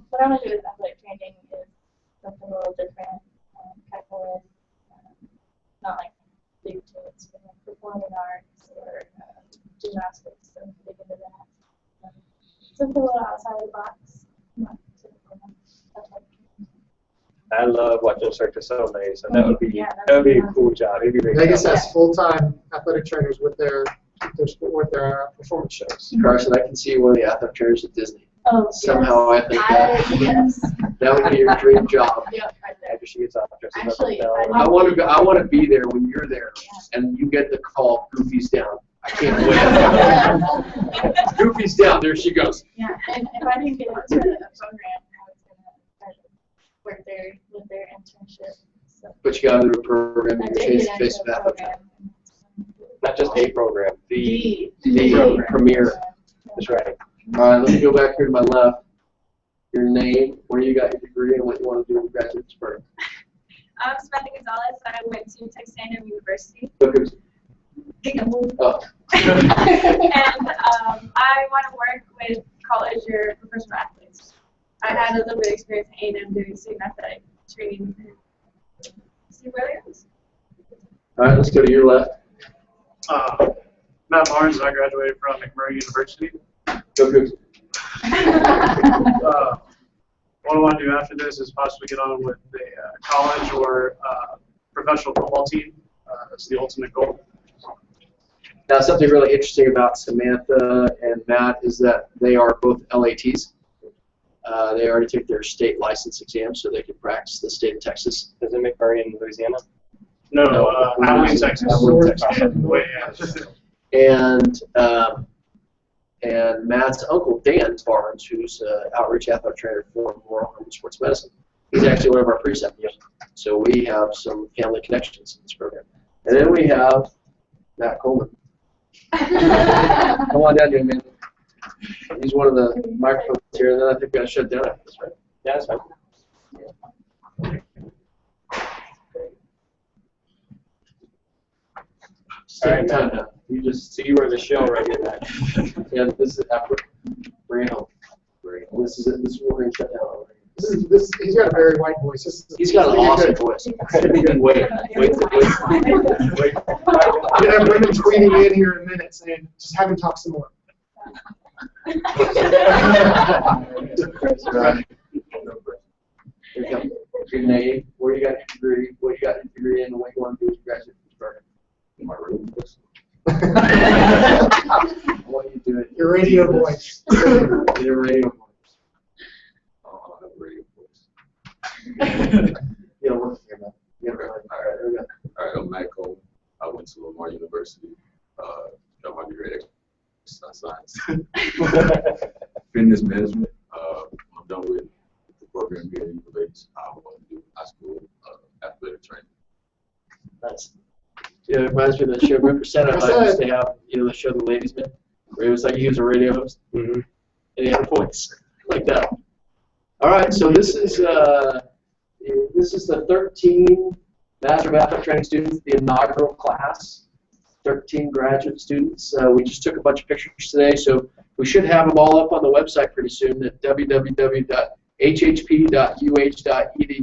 What I'm gonna do with athletic training is something a little different, kind of not like big kids, but like performing arts or gymnastics, so big into that. Something a little outside of the box, not typical athletic training. I love watching Cirque du Soleil, so that would be a cool job. It'd be very Vegas fun. has full-time athletic trainers with their performance shows. Carson, I can see you one of the athletic trainers at Disney. Oh, Somehow I think yes. that would be your dream job. Yep, right there. After she gets off, dresses up Actually, and down. I want to be there when you're there, and you get the call. Goofy's down. I can't wait. Goofy's down. There she goes. Yeah, and if I didn't get into a program, I was gonna work there with their internship. So But you got to do a program. I You're did chasing get face into with a athletic. program. Not just a program, the The premier. That's right. All right, let me go back here to my left. Your name, where you got your degree, and what you want to do in graduate spring. I'm Samantha Gonzalez. I went to Texas A&M University. Go Cougs. Oh. And I want to work with college or professional athletes. I had a little bit of experience in A&M doing student athletic training. See where it goes. All right, let's go to your left. Matt Barnes, and I graduated from McMurray University. Go Cougs. What I want to do after this is possibly get on with a college or professional football team. That's the ultimate goal. Now, something really interesting about Samantha and Matt is that they are both LATs. They already took their state license exam, so they can practice the state of Texas. Does it McMurray in Louisiana? No, Abilene, Texas. Abilene, Texas. Way, yeah. And Matt's uncle, Dan Barnes, who's an outreach athletic trainer for Memorial Hermann Sports Medicine, he's actually one of our preceptors. So we have some family connections in this program. And then we have Matt Coleman. Come on down here, man. He's one of the microphones here, and then I think we got to shut down after this, right? Yeah, that's fine. Same time now. You just So you were the show right here, Matt. yeah. This is after bring it home. This is it. This is what we're gonna shut down already. He's got a very white voice. He's got an awesome voice. Wait. We're gonna have women tweeting in here in a minute saying, just have him talk some more. Your name, where you got your degree, what you got your degree in, and what you want to do with your graduate program. In my room. What you do it. Your radio voice. Your radio voice. Oh, I have a radio voice. You don't work here, man. You don't work. All right, there we go. All right, I'm Matt Cole. I went to Lamar University. Got my degree in exercise science. Fitness management. I'm done with the program here at UVH. I want to do high school athletic training. Nice. Yeah, it reminds me of that show. Remember Santa Hut used to have, the show The Ladies Man, where it was like he was a radio host, and he had a voice like that. All right, so this is the 13 Master of Athletic Training students, the inaugural class. 13 graduate students. We just took a bunch of pictures today, so we should have them all up on the website pretty soon at www.hhp.uh.uh.edu.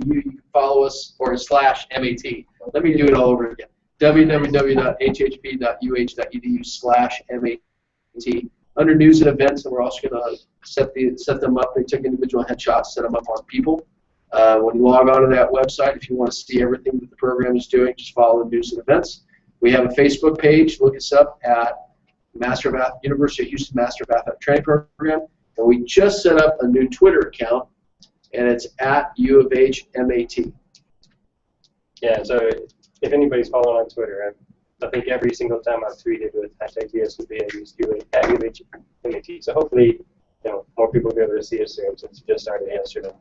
You can follow us or /MAT. Let me do it all over again. www.hhp.uh.edu/MAT. Under news and events, and we're also going to set them up. They took individual headshots, set them up on people. When you log on to that website, if you want to see everything that the program is doing, just follow the news and events. We have a Facebook page. Look us up at University of Houston Master of Athletic Training Program. And we just set up a new Twitter account, and it's at U of H MAT. Yeah, so if anybody's following on Twitter, I think every single time I've tweeted with #GSUB, I used at UHMAT. So hopefully, more people will be able to see us soon since it just started yesterday.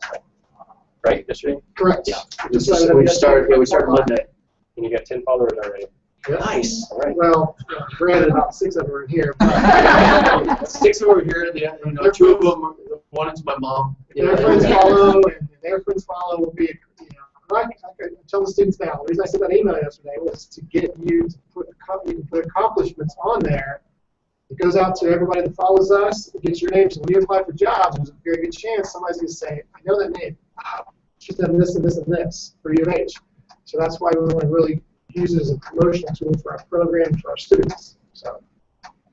Right, yesterday? Correct. Yeah. We started Monday. And you got 10 followers already. Yep. Nice. All right. Well, granted, about 6 of them are in here. 6 of them are here. 2 of them, one is my mom. Their friends follow, and their friends follow will be, I tell the students now, the reason I sent that email yesterday was to get you to put accomplishments on there It goes out to everybody that follows us. It gets your name. So when you apply for jobs, there's a very good chance somebody's going to say, I know that name. She's done this and this and this for UH. So that's why we want to really use it as a promotional tool for our program, for our students. So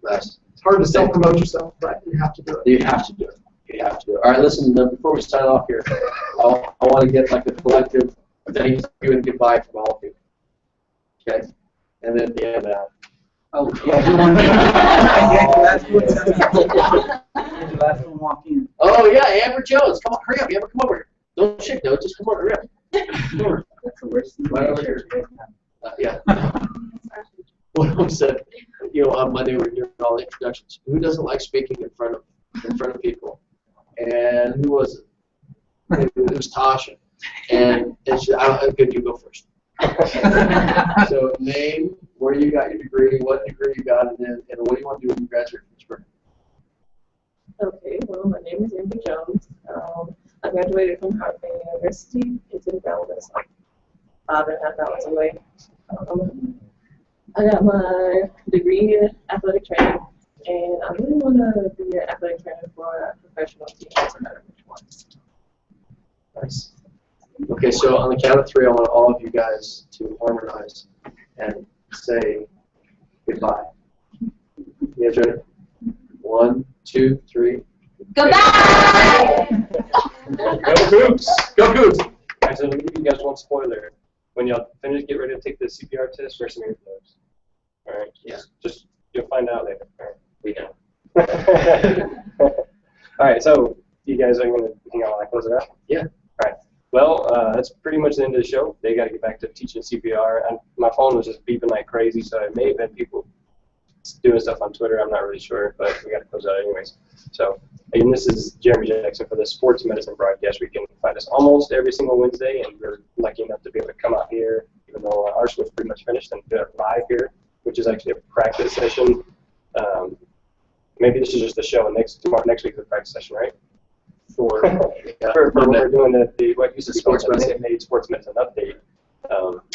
Nice. it's hard to self-promote yourself, but you have to do it. You have to do it. You have to do it. All right, listen, before we sign off here, I want to get like a collective thank you and goodbye from all of you. Okay? And then at the end, Oh, yeah, you want to last one walk in. oh, yeah, Amber Jones. Come on, hurry up. Amber, come over here. Don't shake, no, just come on, hurry up. That's the worst thing. Right over here. Yeah. One of them said, on Monday we're doing all the introductions. Who doesn't like speaking in front of people? And who was it? It was Tasha. And she, good, you go first. So name, where you got your degree, what degree you got, and what do you want to do when you graduate from spring? Okay, well, my name is Amber Jones. I graduated from Harvard University. It's in Dallas, like 5.5 hours away. I got my degree in athletic training, and I really want to be an athletic trainer for a professional team. Nice. Okay, so on the count of 3, I want all of you guys to harmonize and say goodbye. You guys ready? 1, 2, 3. Goodbye! Go Cougs! Go Cougs! All right, so let me give you guys one spoiler. When y'all finish, get ready to take the CPR test, wear some earplugs. All right? Yeah. Just you'll find out later. All right. We know. All right, so you guys are going to hang out while I close it out? Yeah. All right. Well, that's pretty much the end of the show. They got to get back to teaching CPR. And my phone was just beeping like crazy, so it may have been people doing stuff on Twitter. I'm not really sure, but we got to close out anyways. So, again, this is Jeremy Jackson for the Sports Medicine Broadcast. We can find us almost every single Wednesday, and we're lucky enough to be able to come out here, even though our school's pretty much finished, and do it live here, which is actually a practice session. Maybe this is just a show, and next week is a practice session, right? For what we're doing the what used to be called the Minute Maid Sports Medicine Update.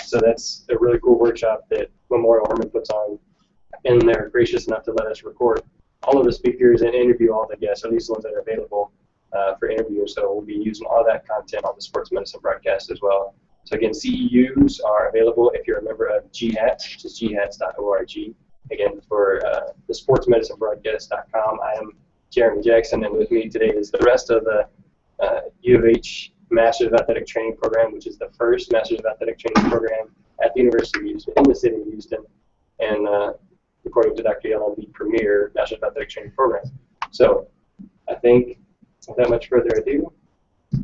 So that's a really cool workshop that Memorial Hermann puts on, and they're gracious enough to let us record all of the speakers and interview all the guests, or at least the ones that are available for interview. So we'll be using all that content on the Sports Medicine Broadcast as well. So again, CEUs are available if you're a member of GHATS, which is ghats.org. Again, for the sportsmedicinebroadcast.com, I am Jeremy Jackson, and with me today is the rest of the U of H Masters of Athletic Training program, which is the first Masters of Athletic Training program at the University of Houston, in the city of Houston, and according to Dr. Yellen, the premier Masters of Athletic Training program. So I think, without much further ado,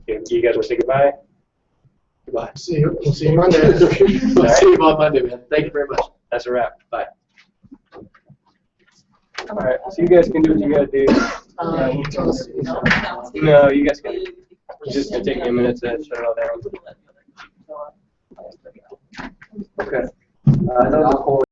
you guys will say goodbye. Goodbye. We'll see you Monday. We'll see you on Monday, man. Thank you very much. That's a wrap. Bye. All right, so you guys can do what you gotta do. No, you guys can. It's just gonna take me a minute to shut it all down. Okay. I know the whole